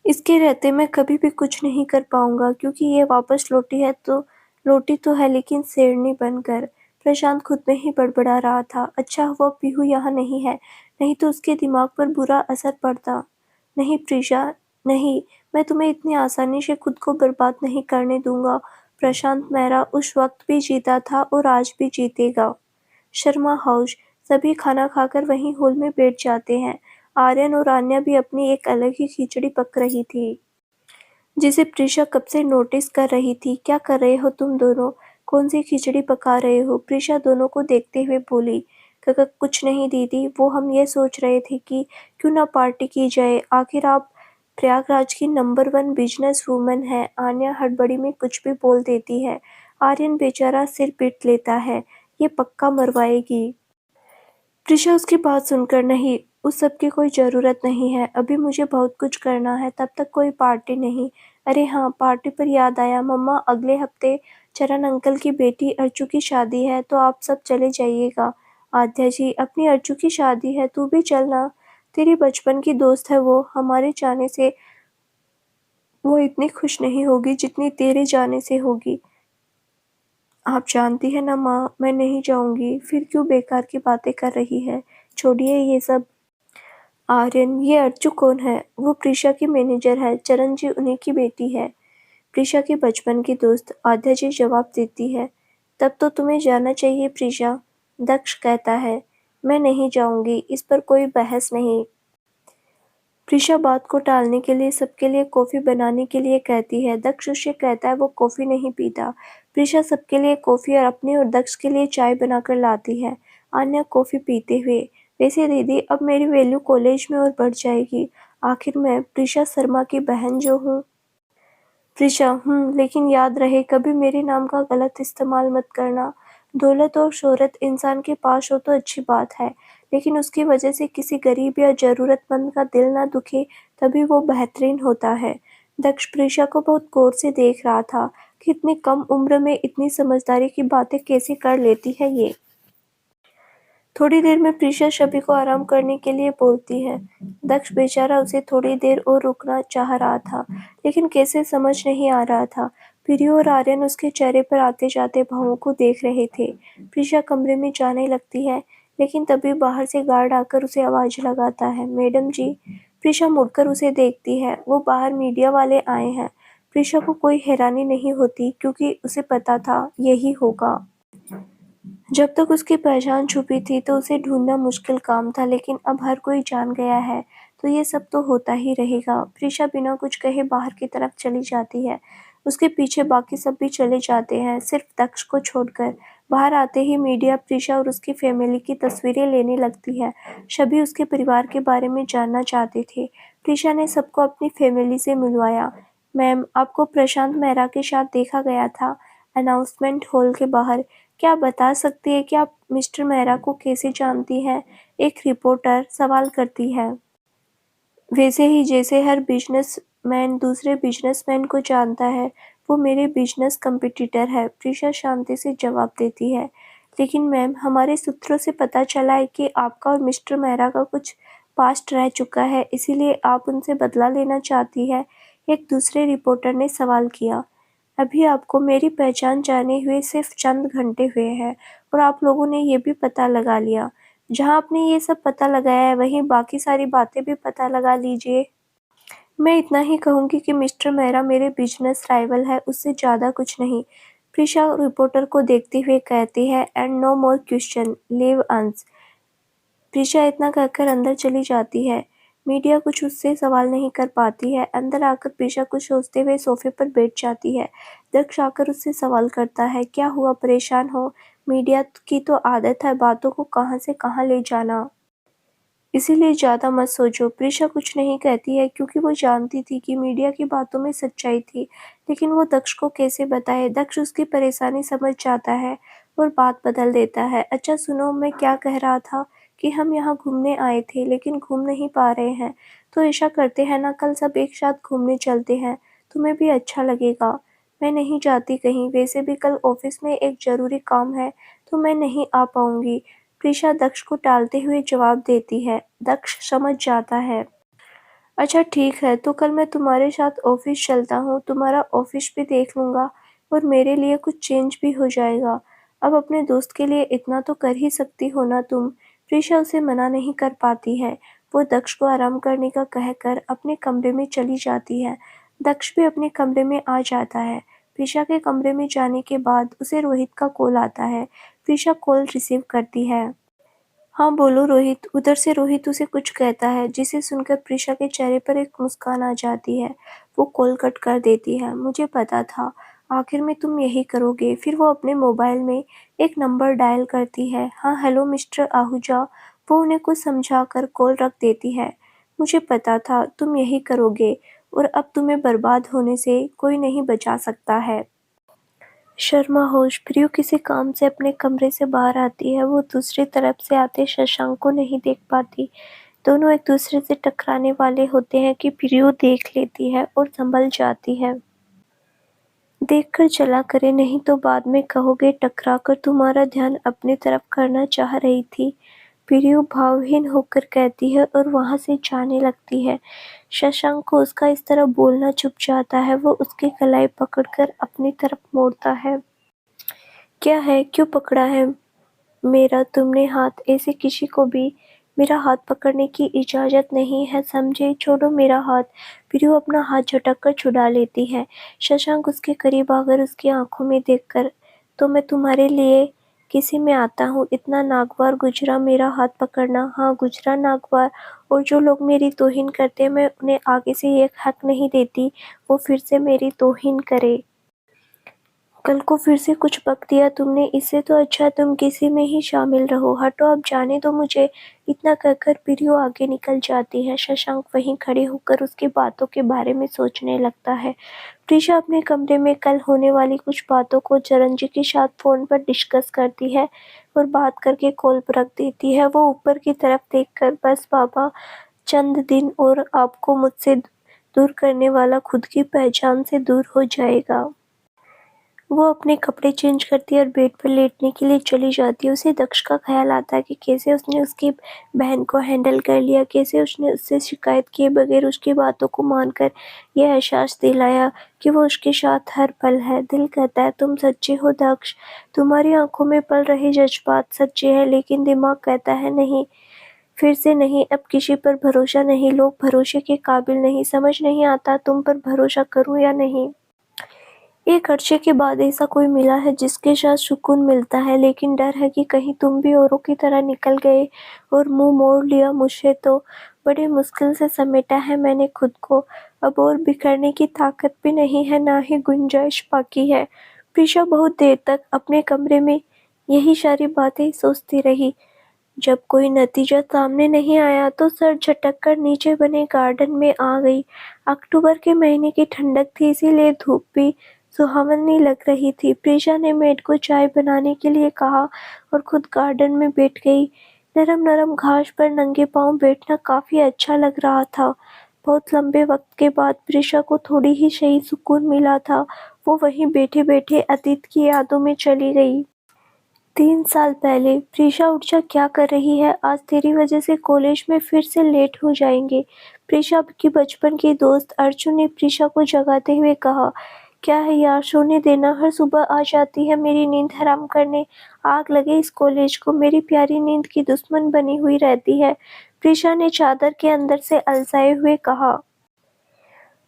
इसके रहते मैं कभी भी कुछ नहीं कर पाऊंगा क्योंकि ये वापस लौटी तो है लेकिन शेरनी बनकर। प्रशांत खुद में ही बड़बड़ा रहा था। अच्छा हुआ पीहू यहाँ नहीं है, नहीं तो उसके दिमाग पर बुरा असर पड़ता। नहीं प्रीशा, नहीं, मैं तुम्हें इतनी आसानी से खुद को बर्बाद नहीं करने दूंगा। प्रशांत मेहरा उस वक्त भी जीता था और आज भी जीतेगा। शर्मा हाउस। सभी खाना खाकर वहीं हॉल में बैठ जाते हैं। आर्यन और आन्या भी अपनी एक अलग ही खिचड़ी पक रही थी, जिसे प्रीशा कब से नोटिस कर रही थी। क्या कर रहे हो तुम दोनों? कौन सी खिचड़ी पका रहे हो? प्रीशा दोनों को देखते हुए बोली। काका, कुछ नहीं दीदी, वो हम ये सोच रहे थे कि क्यों ना पार्टी की जाए, आखिर आप प्रयागराज की नंबर 1 बिजनेस वूमन है। आन्या हड़बड़ी में कुछ भी बोल देती है। आर्यन बेचारा सिर पीट लेता है, ये पक्का मरवाएगी। प्रीशा उसकी बात सुनकर, नहीं, उस सब की कोई ज़रूरत नहीं है, अभी मुझे बहुत कुछ करना है, तब तक कोई पार्टी नहीं। अरे हाँ, पार्टी पर याद आया, मम्मा अगले हफ्ते चरण अंकल की बेटी अर्चू की शादी है तो आप सब चले जाइएगा। आद्या जी, अपनी अर्चू की शादी है, तू भी चलना, तेरी बचपन की दोस्त है वो, हमारे जाने से वो इतनी खुश नहीं होगी जितनी तेरे जाने से होगी। आप जानती हैं ना माँ, मैं नहीं जाऊंगी। फिर क्यों बेकार की बातें कर रही है, छोड़िए ये सब। आर्यन, ये अर्चू कौन है? वो प्रीशा की मैनेजर है, चरण जी उन्हीं की बेटी है। प्रीशा की बचपन की दोस्त आद्या जी जवाब देती है। तब तो तुम्हें जाना चाहिए प्रीशा, दक्ष कहता है। मैं नहीं जाऊंगी, इस पर कोई बहस नहीं। प्रीशा बात को टालने के लिए सबके लिए कॉफी बनाने के लिए कहती है। दक्ष उससे कहता है वो कॉफी नहीं पीता। प्रीशा सबके लिए कॉफी और अपने और दक्ष के लिए चाय बनाकर लाती है। आन्या कॉफी पीते हुए, वैसे दीदी अब मेरी वैल्यू कॉलेज में और बढ़ जाएगी। आखिर मैं प्रीशा शर्मा की बहन जो हूँ। प्रीशा, लेकिन याद रहे कभी मेरे नाम का गलत इस्तेमाल मत करना। दौलत और शोहरत इंसान के पास हो तो अच्छी बात है, लेकिन उसकी वजह से किसी गरीब या जरूरतमंद का दिल ना दुखे, तभी वो बेहतरीन होता है। दक्ष प्रीशा को बहुत गौर से देख रहा था कि इतनी कम उम्र में इतनी समझदारी की बातें कैसे कर लेती है ये। थोड़ी देर में प्रीशा शबी को आराम करने के लिए बोलती है। दक्ष बेचारा उसे थोड़ी देर और रुकना चाह रहा था, लेकिन कैसे समझ नहीं आ रहा था। प्रियो और आर्यन उसके चेहरे पर आते जाते भावों को देख रहे थे। प्रीशा कमरे में जाने लगती है, लेकिन तभी बाहर से गार्ड आकर उसे आवाज लगाता है, मैडम जी। प्रीशा मुड़कर उसे देखती है, वो बाहर मीडिया वाले आए हैं। प्रीशा को कोई हैरानी नहीं होती, क्योंकि उसे पता था यही होगा। जब तक उसकी पहचान छुपी थी तो उसे ढूंढना मुश्किल काम था, लेकिन अब हर कोई जान गया है तो ये सब तो होता ही रहेगा। प्रीशा बिना कुछ कहे बाहर की तरफ चली जाती है। उसके पीछे बाकी सब भी चले जाते हैं, सिर्फ दक्ष को छोड़कर। बाहर आते ही मीडिया प्रीशा और उसकी फैमिली की तस्वीरें लेने लगती है। सभी उसके परिवार के बारे में जानना चाहते थे। प्रीशा ने सबको अपनी फैमिली से मिलवाया। मैम, आपको प्रशांत मेहरा के साथ देखा गया था अनाउंसमेंट हॉल के बाहर। क्या आप बता सकती हैं कि आप मिस्टर मेहरा को कैसे जानती हैं? एक रिपोर्टर सवाल करती है। वैसे ही जैसे हर बिजनेसमैन दूसरे बिजनेसमैन को जानता है, वो मेरे बिजनेस कॉम्पिटिटर है, प्रीशा शांति से जवाब देती है। लेकिन मैम, हमारे सूत्रों से पता चला है कि आपका और मिस्टर मेहरा का कुछ पास्ट रह चुका है, इसीलिए आप उनसे बदला लेना चाहती है, एक दूसरे रिपोर्टर ने सवाल किया। अभी आपको मेरी पहचान जाने हुए सिर्फ चंद घंटे हुए हैं और आप लोगों ने ये भी पता लगा लिया। जहां आपने ये सब पता लगाया है, वहीं बाकी सारी बातें भी पता लगा लीजिए। मैं इतना ही कहूंगी कि मिस्टर मेहरा मेरे बिजनेस राइवल है, उससे ज़्यादा कुछ नहीं। प्रीशा रिपोर्टर को देखते हुए कहती है, and no more question, leave अंस। प्रीशा इतना कहकर अंदर चली जाती है। मीडिया कुछ उससे सवाल नहीं कर पाती है। अंदर आकर प्रीशा कुछ सोचते हुए सोफे पर बैठ जाती है। दक्ष आकर उससे सवाल करता है, क्या हुआ, परेशान हो? मीडिया की तो आदत है बातों को कहां से कहां ले जाना, इसीलिए ज्यादा मत सोचो। प्रीशा कुछ नहीं कहती है, क्योंकि वो जानती थी कि मीडिया की बातों में सच्चाई थी, लेकिन वो दक्ष को कैसे बताए। दक्ष उसकी परेशानी समझ जाता है और बात बदल देता है। अच्छा सुनो, मैं क्या कह रहा था कि हम यहाँ घूमने आए थे, लेकिन घूम नहीं पा रहे हैं, तो ऐसा करते हैं ना, कल सब एक साथ घूमने चलते हैं, तुम्हें भी अच्छा लगेगा। मैं नहीं जाती कहीं, वैसे भी कल ऑफिस में एक जरूरी काम है, तो मैं नहीं आ पाऊंगी। प्रीशा दक्ष को टालते हुए जवाब देती है। दक्ष समझ जाता है। अच्छा ठीक है, तो कल मैं तुम्हारे साथ ऑफिस चलता हूँ, तुम्हारा ऑफिस भी देख लूँगा और मेरे लिए कुछ चेंज भी हो जाएगा। अब अपने दोस्त के लिए इतना तो कर ही सकती हो ना तुम। प्रीशा उसे मना नहीं कर पाती है। वो दक्ष को आराम करने का कहकर अपने कमरे में चली जाती है। दक्ष भी अपने कमरे में आ जाता है। प्रीशा के कमरे में जाने के बाद उसे रोहित का कॉल आता है। प्रीशा कॉल रिसीव करती है। हाँ बोलो रोहित। उधर से रोहित उसे कुछ कहता है, जिसे सुनकर प्रीशा के चेहरे पर एक मुस्कान आ जाती है। वो कॉल कट कर देती है। मुझे पता था आखिर में तुम यही करोगे। फिर वो अपने मोबाइल में एक नंबर डायल करती है। हाँ हेलो मिस्टर आहूजा। वो उन्हें कुछ समझाकर कॉल रख देती है। मुझे पता था तुम यही करोगे और अब तुम्हें बर्बाद होने से कोई नहीं बचा सकता है। शर्मा होश। प्रियो किसी काम से अपने कमरे से बाहर आती है। वो दूसरी तरफ से आते शशांक को नहीं देख पाती। दोनों एक दूसरे से टकराने वाले होते हैं कि प्रियो देख लेती है और संभल जाती है। देखकर चला करे, नहीं तो बाद में कहोगे टकरा कर तुम्हारा ध्यान अपनी तरफ करना चाह रही थी। प्रियो भावहीन होकर कहती है और वहां से जाने लगती है। शशांक को उसका इस तरह बोलना चुप जाता है। वो उसकी कलाई पकड़कर अपनी तरफ मोड़ता है। क्या है, क्यों पकड़ा है मेरा तुमने हाथ? ऐसे किसी को भी मेरा हाथ पकड़ने की इजाज़त नहीं है समझे, छोड़ो मेरा हाथ। प्रियो अपना हाथ झटक कर छुड़ा लेती है। शशांक उसके करीब आकर उसकी आँखों में देखकर, तो मैं तुम्हारे लिए किसी में आता हूँ, इतना नागवार गुजरा मेरा हाथ पकड़ना। हाँ गुजरा नागवार, और जो लोग मेरी तौहीन करते हैं मैं उन्हें आगे से ये हक नहीं देती वो फिर से मेरी तौहीन करे। कल को फिर से कुछ बक दिया तुमने, इससे तो अच्छा तुम किसी में ही शामिल रहो। हटो अब, जाने दो मुझे। इतना कहकर प्रियो आगे निकल जाती है। शशांक वहीं खड़े होकर उसकी बातों के बारे में सोचने लगता है। प्रीशा अपने कमरे में कल होने वाली कुछ बातों को चरणजी के साथ फोन पर डिस्कस करती है और बात करके कॉल पर रख देती है। वो ऊपर की तरफ देखकर, बस बाबा, चंद दिन और आपको मुझसे दूर करने वाला खुद की पहचान से दूर हो जाएगा। वो अपने कपड़े चेंज करती है और बेड पर लेटने के लिए चली जाती है। उसे दक्ष का ख्याल आता है कि कैसे उसने उसकी बहन को हैंडल कर लिया, कैसे उसने उससे शिकायत किए बगैर उसकी बातों को मानकर यह एहसास दिलाया कि वो उसके साथ हर पल है। दिल कहता है तुम सच्चे हो दक्ष, तुम्हारी आंखों में पल रहे जज्बात सच्चे हैं, लेकिन दिमाग कहता है नहीं, फिर से नहीं, अब किसी पर भरोसा नहीं, लोग भरोसे के काबिल नहीं। समझ नहीं आता तुम पर भरोसा करूं या नहीं। एक अरसे के बाद ऐसा कोई मिला है जिसके साथ सुकून मिलता है, लेकिन डर है कि कहीं तुम भी औरों की तरह निकल गए और मुंह मोड़ लिया मुझसे। तो बड़ी मुश्किल से समेटा है मैंने खुद को, अब और बिखरने की ताकत भी नहीं है, ना ही गुंजाइश बाकी है। प्रीशा बहुत देर तक अपने कमरे में यही सारी बातें सोचती रही। जब कोई नतीजा सामने नहीं आया तो सर झटक कर नीचे बने गार्डन में आ गई। अक्टूबर के महीने की ठंडक थी, इसीलिए धूप भी सुहावनी लग रही थी। प्रीशा ने मेड को चाय बनाने के लिए कहा और खुद गार्डन में बैठ गई। नरम नरम घास पर नंगे पांव बैठना काफी अच्छा लग रहा था। बहुत लंबे वक्त के बाद प्रीशा को थोड़ी ही सही सुकून मिला था। वो वहीं बैठे बैठे अतीत की यादों में चली गई। 3 साल पहले। प्रीशा उठ जा, क्या कर रही है? आज तेरी वजह से कॉलेज में फिर से लेट हो जाएंगे। प्रीशा की बचपन की दोस्त अर्जुन ने प्रीशा को जगाते हुए कहा। क्या है यार, सोने देना, हर सुबह आ जाती है मेरी नींद हराम करने। आग लगे इस कॉलेज को, मेरी प्यारी नींद की दुश्मन बनी हुई रहती है। प्रीशा ने चादर के अंदर से अलसाए हुए कहा।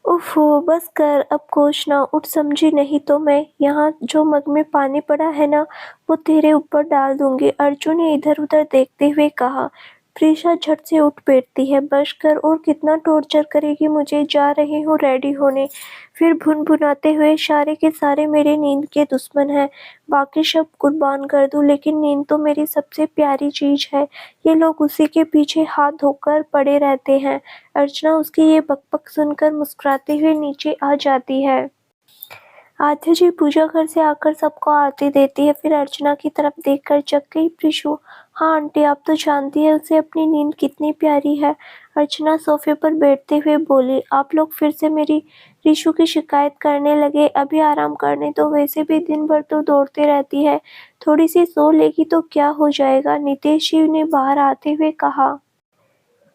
उफ़्फ़ो, बस कर, अब कोस ना, उठ समझी, नहीं तो मैं यहाँ जो मग में पानी पड़ा है ना, वो तेरे ऊपर डाल दूंगी। अर्जुन ने इधर-उधर देखते हुए कहा। प्रीशा झट से उठ बैठती है। बस कर, और कितना टॉर्चर करेगी मुझे, जा रही हूँ रेडी होने। फिर भुनभुनाते हुए, सारे के सारे मेरे नींद के दुश्मन हैं, बाकी सब कुर्बान कर दूँ, लेकिन नींद तो मेरी सबसे प्यारी चीज़ है। ये लोग उसी के पीछे हाथ धोकर पड़े रहते हैं। अर्चना उसकी ये बकबक सुनकर मुस्कुराते हुए नीचे आ जाती है। आद्या जी पूजा घर से आकर सबको आरती देती है, फिर अर्चना की तरफ देखकर जग गई प्रीशु। हाँ आंटी, आप तो जानती है उसे अपनी नींद कितनी प्यारी है। अर्चना सोफे पर बैठते हुए बोली। आप लोग फिर से मेरी रीशु की शिकायत करने लगे, अभी आराम करने दो, वैसे भी दिन भर तो दौड़ते रहती है, थोड़ी सी सो लेगी तो क्या हो जाएगा, नितेश जी ने बाहर आते हुए कहा।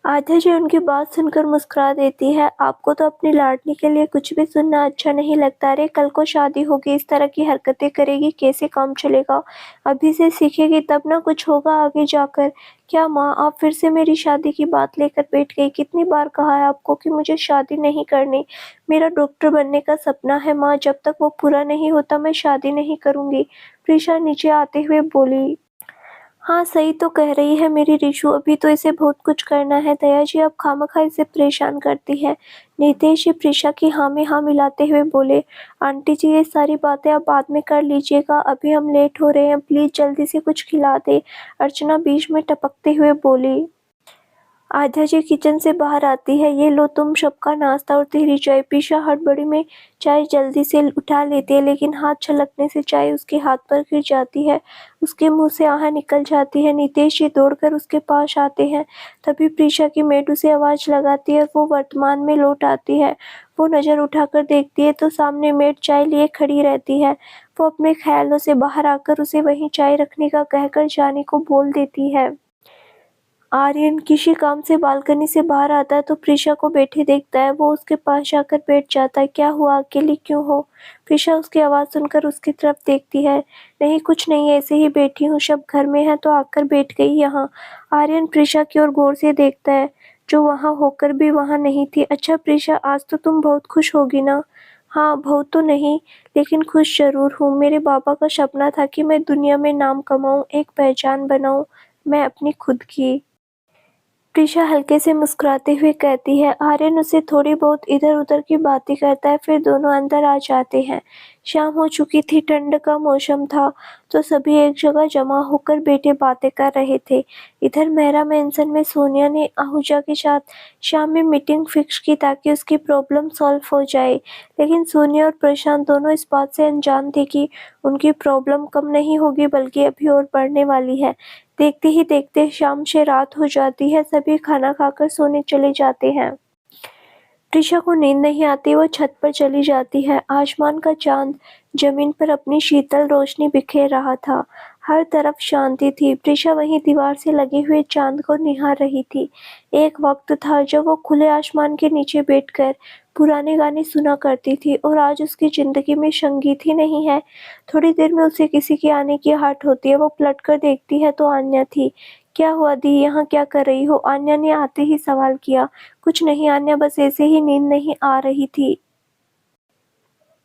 आद्या जी उनकी बात सुनकर मुस्कुरा देती है। आपको तो अपनी लाडली के लिए कुछ भी सुनना अच्छा नहीं लगता। अरे कल को शादी होगी, इस तरह की हरकतें करेगी, कैसे काम चलेगा? अभी से सीखेगी तब ना कुछ होगा आगे जाकर। क्या माँ, आप फिर से मेरी शादी की बात लेकर बैठ गई? कितनी बार कहा है आपको कि मुझे शादी नहीं करनी? मेरा डॉक्टर बनने का सपना है माँ, जब तक वो पूरा नहीं होता मैं शादी नहीं करूँगी। प्रीशा नीचे आते हुए बोली। हाँ सही तो कह रही है मेरी रीशु, अभी तो इसे बहुत कुछ करना है। दया जी अब खामखा इसे परेशान करती है। नितेश जी प्रीशा की हाँ में हाँ मिलाते हुए बोले। आंटी जी ये सारी बातें आप बाद में कर लीजिएगा, अभी हम लेट हो रहे हैं, प्लीज जल्दी से कुछ खिला दे। अर्चना बीच में टपकते हुए बोली। आद्या जी किचन से बाहर आती है। ये लो तुम सबका नाश्ता और तेरी चाय। प्रीशा हड़बड़ी में चाय जल्दी से उठा लेती है, लेकिन हाथ छलकने से चाय उसके हाथ पर गिर जाती है। उसके मुंह से आह निकल जाती है। नितेश जी दौड़कर उसके पास आते हैं। तभी प्रीशा की मेड उसे आवाज लगाती है और वो वर्तमान में लौट आती है। वो नजर उठाकर देखती है तो सामने मेड चाय लिए खड़ी रहती है। वो अपने ख्यालों से बाहर आकर उसे वहीं चाय रखने का कहकर जाने को बोल देती है। आर्यन किसी काम से बालकनी से बाहर आता है तो प्रीशा को बैठे देखता है। वो उसके पास जाकर बैठ जाता है। क्या हुआ, अकेली क्यों हो? प्रीशा उसकी आवाज़ सुनकर उसकी तरफ देखती है। नहीं, कुछ नहीं, ऐसे ही बैठी हूँ। सब घर में है तो आकर बैठ गई यहाँ। आर्यन प्रीशा की ओर गौर से देखता है, जो वहाँ होकर भी वहाँ नहीं थी। अच्छा प्रीशा, आज तो तुम बहुत खुश होगी ना? हाँ, बहुत तो नहीं, लेकिन खुश ज़रूर हूँ। मेरे बाबा का सपना था कि मैं दुनिया में नाम कमाऊँ, एक पहचान बनाऊँ, मैं अपनी खुद की। प्रीशा हल्के से मुस्कुराते हुए कहती है। आर्यन उससे थोड़ी बहुत इधर-उधर की बातें करता है, फिर दोनों अंदर आ जाते हैं। शाम हो चुकी थी, ठंड का मौसम था, तो सभी एक जगह जमा होकर बैठे बातें कर रहे थे। इधर मेहरा मैंसन में सोनिया ने आहूजा के साथ शाम में मीटिंग फिक्स की ताकि उसकी प्रॉब्लम सॉल्व हो जाए, लेकिन सोनिया और प्रशांत दोनों इस बात से अनजान थे कि उनकी प्रॉब्लम कम नहीं होगी बल्कि अभी और बढ़ने वाली है। देखते ही देखते शाम से रात हो जाती है। सभी खाना खाकर सोने चले जाते हैं। प्रीशा को नींद नहीं आती। वो छत पर चली जाती है। आसमान का चांद जमीन पर अपनी शीतल रोशनी बिखेर रहा था। हर तरफ शांति थी। प्रीशा वहीं दीवार से लगे हुए चांद को निहार रही थी। एक वक्त था जब वो खुले आसमान के नीचे बैठकर पुराने गाने सुना करती थी, और आज उसकी जिंदगी में संगीत ही नहीं है। थोड़ी देर में उसे किसी के आने की आहट होती है। वो पलट कर देखती है तो आन्या थी। क्या हुआ दी, यहाँ क्या कर रही हो? आन्या ने आते ही सवाल किया। कुछ नहीं आन्या, बस ऐसे ही नींद नहीं आ रही थी।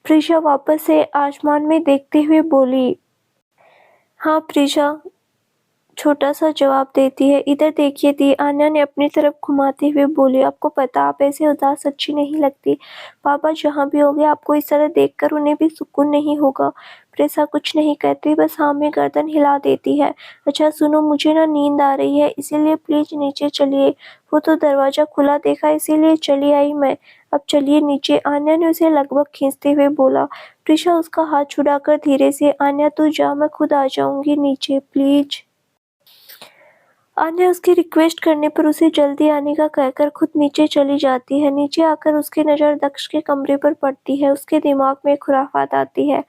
प्रीशा वापस से आसमान में देखते हुए बोली। हाँ प्रीशा छोटा सा जवाब देती है। इधर देखिए दी, आन्या ने अपनी तरफ घुमाते हुए बोली। आपको पता, आप ऐसे उदास अच्छी नहीं लगती। पापा जहाँ भी होंगे आपको इस तरह देखकर उन्हें भी सुकून नहीं होगा। प्रीशा कुछ नहीं कहती, बस हाँ में गर्दन हिला देती है। अच्छा सुनो, मुझे ना नींद आ रही है, इसीलिए प्लीज नीचे चलिए। वो तो दरवाजा खुला देखा इसीलिए चली आई मैं। अब चलिए नीचे, आन्या ने उसे लगभग खींचते हुए बोला। प्रीशा उसका हाथ छुड़ाकर धीरे से, आन्या तू जा, मैं खुद आ जाऊंगी नीचे, प्लीज। आन्या उसकी रिक्वेस्ट करने पर उसे जल्दी आने का कहकर खुद नीचे चली जाती है। नीचे आकर उसकी नज़र दक्ष के कमरे पर पड़ती है। उसके दिमाग में खुराफात आती है।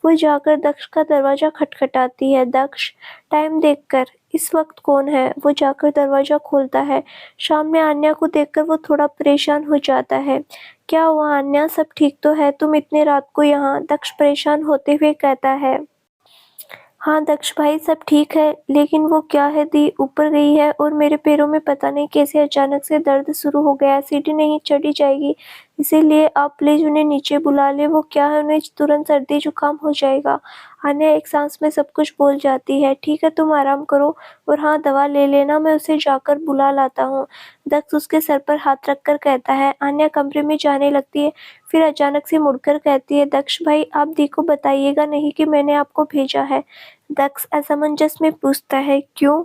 वो जाकर दक्ष का दरवाज़ा खटखटाती है। दक्ष, टाइम देखकर, इस वक्त कौन है? वो जाकर दरवाज़ा खोलता है। सामने आन्या को देखकर वो थोड़ा परेशान हो जाता है। क्या हुआ आन्या, सब ठीक तो है? तुम इतने रात को यहाँ? दक्ष परेशान होते हुए कहता है। हाँ दक्ष भाई, सब ठीक है, लेकिन वो क्या है दी, ऊपर गई है और मेरे पैरों में पता नहीं कैसे अचानक से दर्द शुरू हो गया है। सीढ़ी नहीं चढ़ी जाएगी, इसीलिए आप प्लीज उन्हें नीचे बुला ले। वो क्या है, उन्हें तुरंत सर्दी जुकाम हो जाएगा। आन्या एक सांस में सब कुछ बोल जाती है। ठीक है, तुम आराम करो, और हाँ दवा ले लेना, मैं उसे जाकर बुला लाता हूँ। दक्ष उसके सर पर हाथ रखकर कहता है। आन्या कमरे में जाने लगती है, फिर अचानक से मुड़कर कहती है। दक्ष भाई, आप दी को बताइएगा नहीं कि मैंने आपको भेजा है। दक्ष असमंजस में पूछता है। क्यों?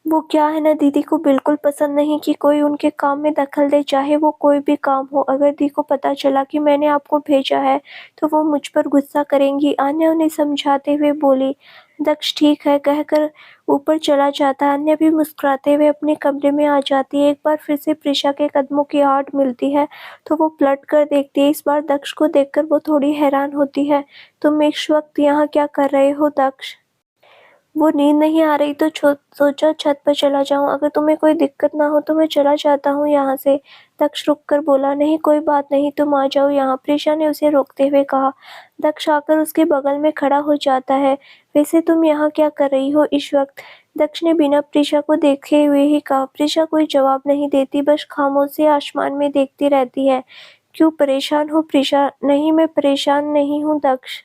वो क्या है ना, दीदी को बिल्कुल पसंद नहीं कि कोई उनके काम में दखल दे, चाहे वो कोई भी काम हो। अगर दी को पता चला कि मैंने आपको भेजा है तो वो मुझ पर गुस्सा करेंगी। आन्या उन्हें समझाते हुए बोली। दक्ष ठीक है कहकर ऊपर चला जाता है। आन्या भी मुस्कुराते हुए अपने कमरे में आ जाती है। एक बार फिर से प्रीशा के कदमों की आहट मिलती है तो वो पलट कर देखती है। इस बार दक्ष को देखकर वो थोड़ी हैरान होती है। तुम इस वक्त यहाँ क्या कर रहे हो दक्ष? वो नींद नहीं आ रही तो सोचा छत पर चला जाऊं। अगर तुम्हें कोई दिक्कत ना हो तो मैं चला जाता हूँ यहाँ से। दक्ष रुक कर बोला। नहीं कोई बात नहीं, तुम आ जाओ यहाँ, प्रीशा ने उसे रोकते हुए कहा। दक्ष आकर उसके बगल में खड़ा हो जाता है। वैसे तुम यहाँ क्या कर रही हो इस वक्त? दक्ष ने बिना प्रीशा को देखे हुए ही कहा। प्रीशा कोई जवाब नहीं देती, बस खामोशी आसमान में देखती रहती है। क्यों, परेशान हो प्रीशा? नहीं, मैं परेशान नहीं हूँ दक्ष।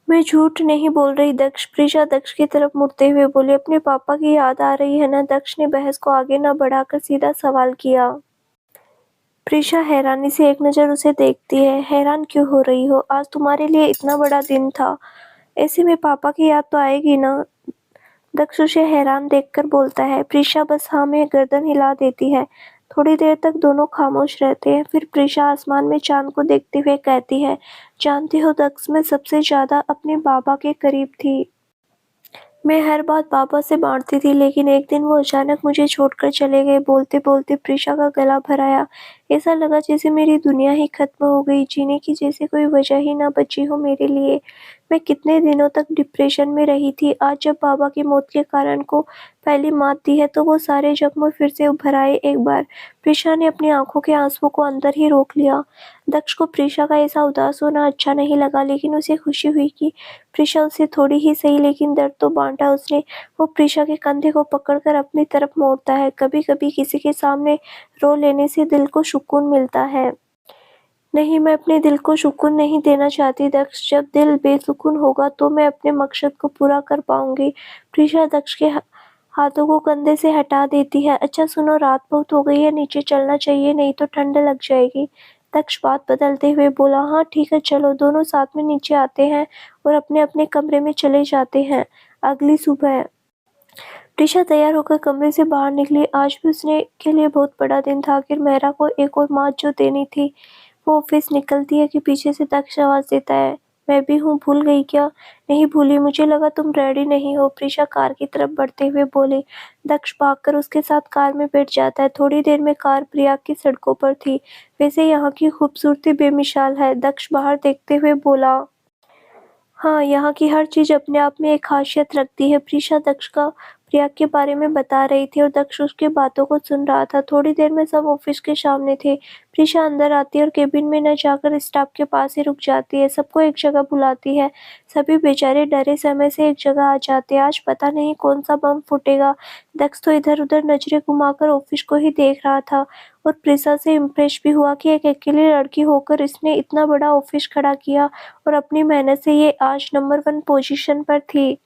मैं झूठ नहीं बोल रही दक्ष, प्रीशा दक्ष की तरफ मुड़ते हुए बोली। अपने पापा की याद आ रही है ना? दक्ष ने बहस को आगे न बढ़ाकर सीधा सवाल किया। प्रीशा हैरानी से एक नज़र उसे देखती है। हैरान क्यों हो रही हो? आज तुम्हारे लिए इतना बड़ा दिन था, ऐसे में पापा की याद तो आएगी ना? दक्ष उसे हैरान देखकर बोलता है। प्रीशा बस हाँ में गर्दन हिला देती है। थोड़ी देर तक दोनों खामोश रहते हैं। फिर प्रीशा आसमान में चांद को देखते हुए कहती है। जानती हो दक्ष, मैं सबसे ज्यादा अपने बाबा के करीब थी। मैं हर बात पापा से बांटती थी, लेकिन एक दिन वो अचानक मुझे छोड़कर चले गए। बोलते बोलते प्रीशा का गला भर आया। ऐसा लगा जैसे मेरी दुनिया ही खत्म हो गई, जीने की जैसे कोई वजह ही ना बची हो मेरे लिए। मैं कितने दिनों तक डिप्रेशन में रही थी। आज जब बाबा की मौत के कारण को पहली मात दी है तो वो सारे जख्म फिर से उभर आए एक बार। प्रीशा ने अपनी आंखों के आंसुओं को अंदर ही रोक लिया। दक्ष को प्रीशा का ऐसा उदास होना अच्छा नहीं लगा, लेकिन उसे खुशी हुई कि प्रीशा उसे थोड़ी ही सही लेकिन दर्द तो बांटा उसने। वो प्रीशा के कंधे को पकड़कर अपनी तरफ मोड़ता है। कभी कभी किसी के सामने रो लेने से दिल को सुकून मिलता है। नहीं, मैं अपने दिल को सुकून नहीं देना चाहती दक्ष। जब दिल बेसुकून होगा तो मैं अपने मकसद को पूरा कर पाऊंगी। प्रीशा दक्ष के हाथों को कंधे से हटा देती है। अच्छा सुनो, रात बहुत हो गई है, नीचे चलना चाहिए, नहीं तो ठंड लग जाएगी। दक्ष बात बदलते हुए बोला, हाँ ठीक है चलो। दोनों साथ में नीचे आते हैं और अपने अपने कमरे में चले जाते हैं। अगली सुबह प्रीशा तैयार होकर कमरे से बाहर निकली। आज भी उसने के लिए बहुत बड़ा दिन था। आखिर मेहरा को एक और मात जो देनी थी। वो ऑफिस निकलती है कि पीछे से दक्ष आवाज देता है, मैं भी हूँ, भूल गई क्या? नहीं भूली, मुझे लगा तुम रेडी नहीं हो। प्रीशा कार की तरफ बढ़ते हुए बोली। दक्ष भागकर उसके साथ कार में बैठ जाता है। थोड़ी देर में कार प्रयाग की सड़कों पर थी। वैसे यहाँ की खूबसूरती बेमिसाल है, दक्ष बाहर देखते हुए बोला। हाँ, यहाँ की हर चीज़ अपने आप में एक खासियत रखती है। प्रीशा दक्ष का प्रयाग के बारे में बता रही थी और दक्ष उसकी बातों को सुन रहा था। थोड़ी देर में सब ऑफिस के सामने थे। प्रीशा अंदर आती है और केबिन में न जाकर स्टाफ के पास ही रुक जाती है। सबको एक जगह बुलाती है। सभी बेचारे डरे समय से एक जगह आ जाते हैं। आज पता नहीं कौन सा बम फूटेगा। दक्ष तो इधर उधर नजरें घुमाकर ऑफिस को ही देख रहा था और प्रीशा से इम्प्रेस भी हुआ कि एक अकेली लड़की होकर इसने इतना बड़ा ऑफिस खड़ा किया और अपनी मेहनत से ये आज नंबर 1 पोजीशन पर थी।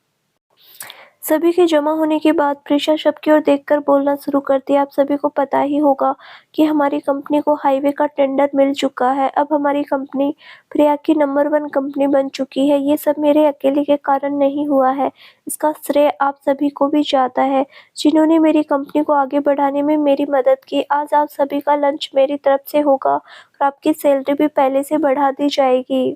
सभी के जमा होने के बाद प्रीशा सबकी ओर देखकर बोलना शुरू करती है। आप सभी को पता ही होगा कि हमारी कंपनी को हाईवे का टेंडर मिल चुका है। अब हमारी कंपनी प्रयाग की नंबर 1 कंपनी बन चुकी है। ये सब मेरे अकेले के कारण नहीं हुआ है। इसका श्रेय आप सभी को भी जाता है, जिन्होंने मेरी कंपनी को आगे बढ़ाने में मेरी मदद की। आज आप सभी का लंच मेरी तरफ से होगा और आपकी सैलरी भी पहले से बढ़ा दी जाएगी।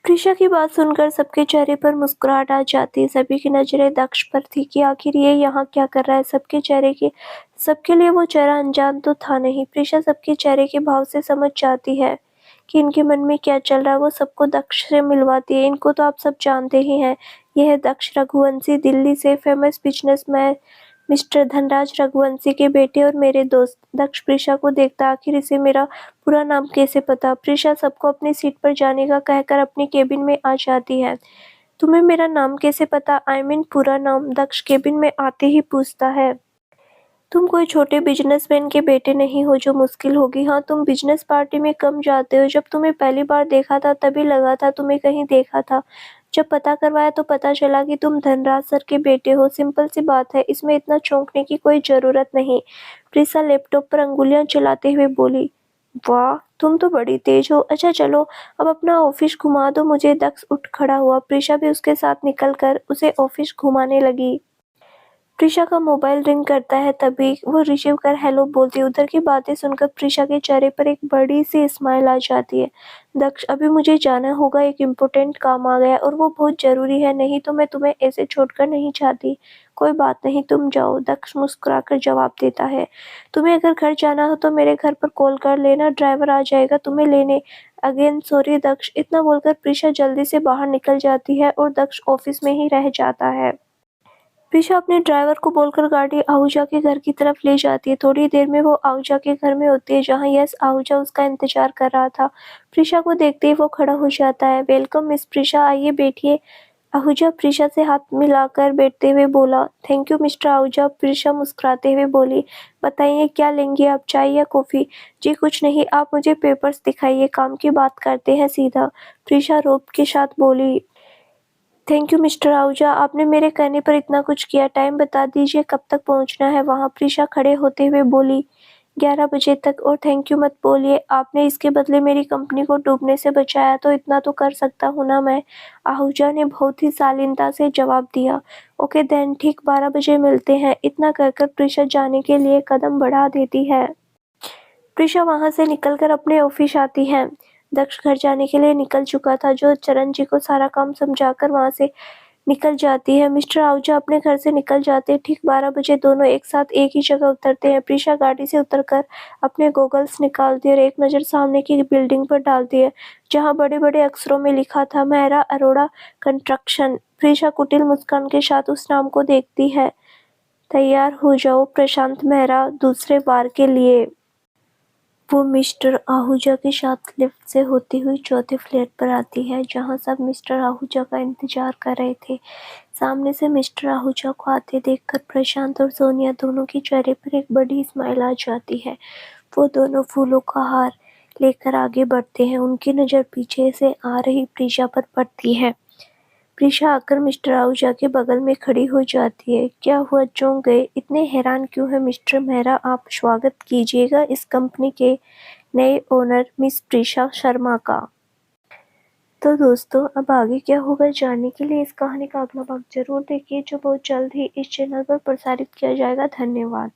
प्रीशा की बात सुनकर सबके चेहरे पर मुस्कुराहट आ जाती है। सभी की नजरें दक्ष पर थी कि आखिर ये यहाँ क्या कर रहा है। सबके लिए वो चेहरा अनजान तो था नहीं। प्रीशा सबके चेहरे के भाव से समझ जाती है कि इनके मन में क्या चल रहा है। वो सबको दक्ष से मिलवाती है। इनको तो आप सब जानते ही हैं। यह है दक्ष रघुवंशी, दिल्ली से famous businessman mister Dhanraj Raghuvanshi के बेटे और मेरे दोस्त। दक्ष प्रीशा को देखता, आखिर इसे मेरा पूरा नाम कैसे पता। प्रीशा सबको अपनी सीट पर जाने का कहकर अपनी केबिन में आ जाती है। तुम्हें मेरा नाम कैसे पता? आई मीन पूरा नाम, दक्ष केबिन में आते ही पूछता है। तुम कोई छोटे बिजनेसमैन के बेटे नहीं हो जो मुश्किल होगी। हाँ, तुम बिजनेस पार्टी में कम जाते हो। जब तुम्हें पहली बार देखा था तभी लगा था तुम्हें कहीं देखा था। जब पता करवाया तो पता चला कि तुम धनराज सर के बेटे हो। सिंपल सी बात है, इसमें इतना चौंकने की कोई जरूरत नहीं। प्रीशा लैपटॉप पर अंगुलियां चलाते हुए बोली, वाह तुम तो बड़ी तेज हो। अच्छा चलो अब अपना ऑफिस घुमा दो मुझे। दक्ष उठ खड़ा हुआ। प्रीशा भी उसके साथ निकलकर उसे ऑफिस घुमाने लगी। प्रीशा का मोबाइल रिंग करता है, तभी वो रिसीव कर हेलो बोलती है। उधर की बातें सुनकर प्रीशा के चेहरे पर एक बड़ी सी स्माइल आ जाती है। दक्ष, अभी मुझे जाना होगा, एक इम्पोर्टेंट काम आ गया और वो बहुत जरूरी है, नहीं तो मैं तुम्हें ऐसे छोड़कर नहीं जाती। कोई बात नहीं, तुम जाओ, दक्ष मुस्कुराकर जवाब देता है। तुम्हें अगर घर जाना हो तो मेरे घर पर कॉल कर लेना, ड्राइवर आ जाएगा तुम्हें लेने। अगेन सॉरी दक्ष। इतना बोलकर प्रीशा जल्दी से बाहर निकल जाती है और दक्ष ऑफिस में ही रह जाता है। प्रीशा अपने ड्राइवर को बोलकर गाड़ी आहूजा के घर की तरफ ले जाती है। थोड़ी देर में वो आहूजा के घर में होती है, जहाँ यस आहूजा उसका इंतजार कर रहा था। प्रीशा को देखते ही वो खड़ा हो जाता है। वेलकम मिस प्रीशा, आइए बैठिए। आहूजा प्रीशा से हाथ मिलाकर बैठते हुए बोला। Thank you mister Ahuja, Prisha मुस्कुराते हुए बोली। बताइए क्या लेंगे आप, चाय या कॉफी? जी कुछ नहीं, आप मुझे पेपर्स दिखाइए, काम की बात करते हैं सीधा, प्रीशा रौब के साथ बोली। थैंक यू मिस्टर आहूजा, आपने मेरे कहने पर इतना कुछ किया। टाइम बता दीजिए कब तक पहुंचना है वहां? प्रीशा खड़े होते हुए बोली। 11 बजे तक। और थैंक यू मत बोलिए, आपने इसके बदले मेरी कंपनी को डूबने से बचाया तो इतना तो कर सकता हूँ ना मैं, आहूजा ने बहुत ही शालीनता से जवाब दिया। ओके देन, ठीक 12 बजे मिलते हैं। इतना कहकर प्रीशा जाने के लिए कदम बढ़ा देती है। प्रीशा वहां से निकलकर अपने ऑफिस आती है। दक्ष घर जाने के लिए निकल चुका था। जो चरण जी को सारा काम समझाकर वहां से निकल जाती है। मिस्टर आहूजा अपने घर से निकल जाते हैं। ठीक 12 बजे दोनों एक साथ एक ही जगह उतरते हैं। प्रीशा गाड़ी से उतरकर अपने गॉगल्स निकालती है और एक नज़र सामने की बिल्डिंग पर डालती है, जहाँ बड़े-बड़े अक्षरों में लिखा था मेहरा अरोड़ा कंस्ट्रक्शन। प्रीशा कुटिल मुस्कान के साथ उस नाम को देखती है। तैयार हो जाओ प्रशांत मेहरा दूसरे बार के लिए। वो मिस्टर आहूजा के साथ लिफ्ट से होती हुई चौथे फ्लोर पर आती है, जहाँ सब मिस्टर आहूजा का इंतजार कर रहे थे। सामने से मिस्टर आहूजा को आते देखकर प्रशांत और सोनिया दोनों के चेहरे पर एक बड़ी स्माइल आ जाती है। वो दोनों फूलों का हार लेकर आगे बढ़ते हैं। उनकी नज़र पीछे से आ रही प्रीशा पर पड़ती है। प्रीशा आकर मिस्टर आहूजा के बगल में खड़ी हो जाती है। क्या हुआ, चौंक गए? इतने हैरान क्यों हैं मिस्टर मेहरा? आप स्वागत कीजिएगा इस कंपनी के नए ओनर मिस प्रीशा शर्मा का। तो दोस्तों, अब आगे क्या होगा जानने के लिए इस कहानी का अगला भाग जरूर देखिए, जो बहुत जल्द ही इस चैनल पर प्रसारित किया जाएगा। धन्यवाद।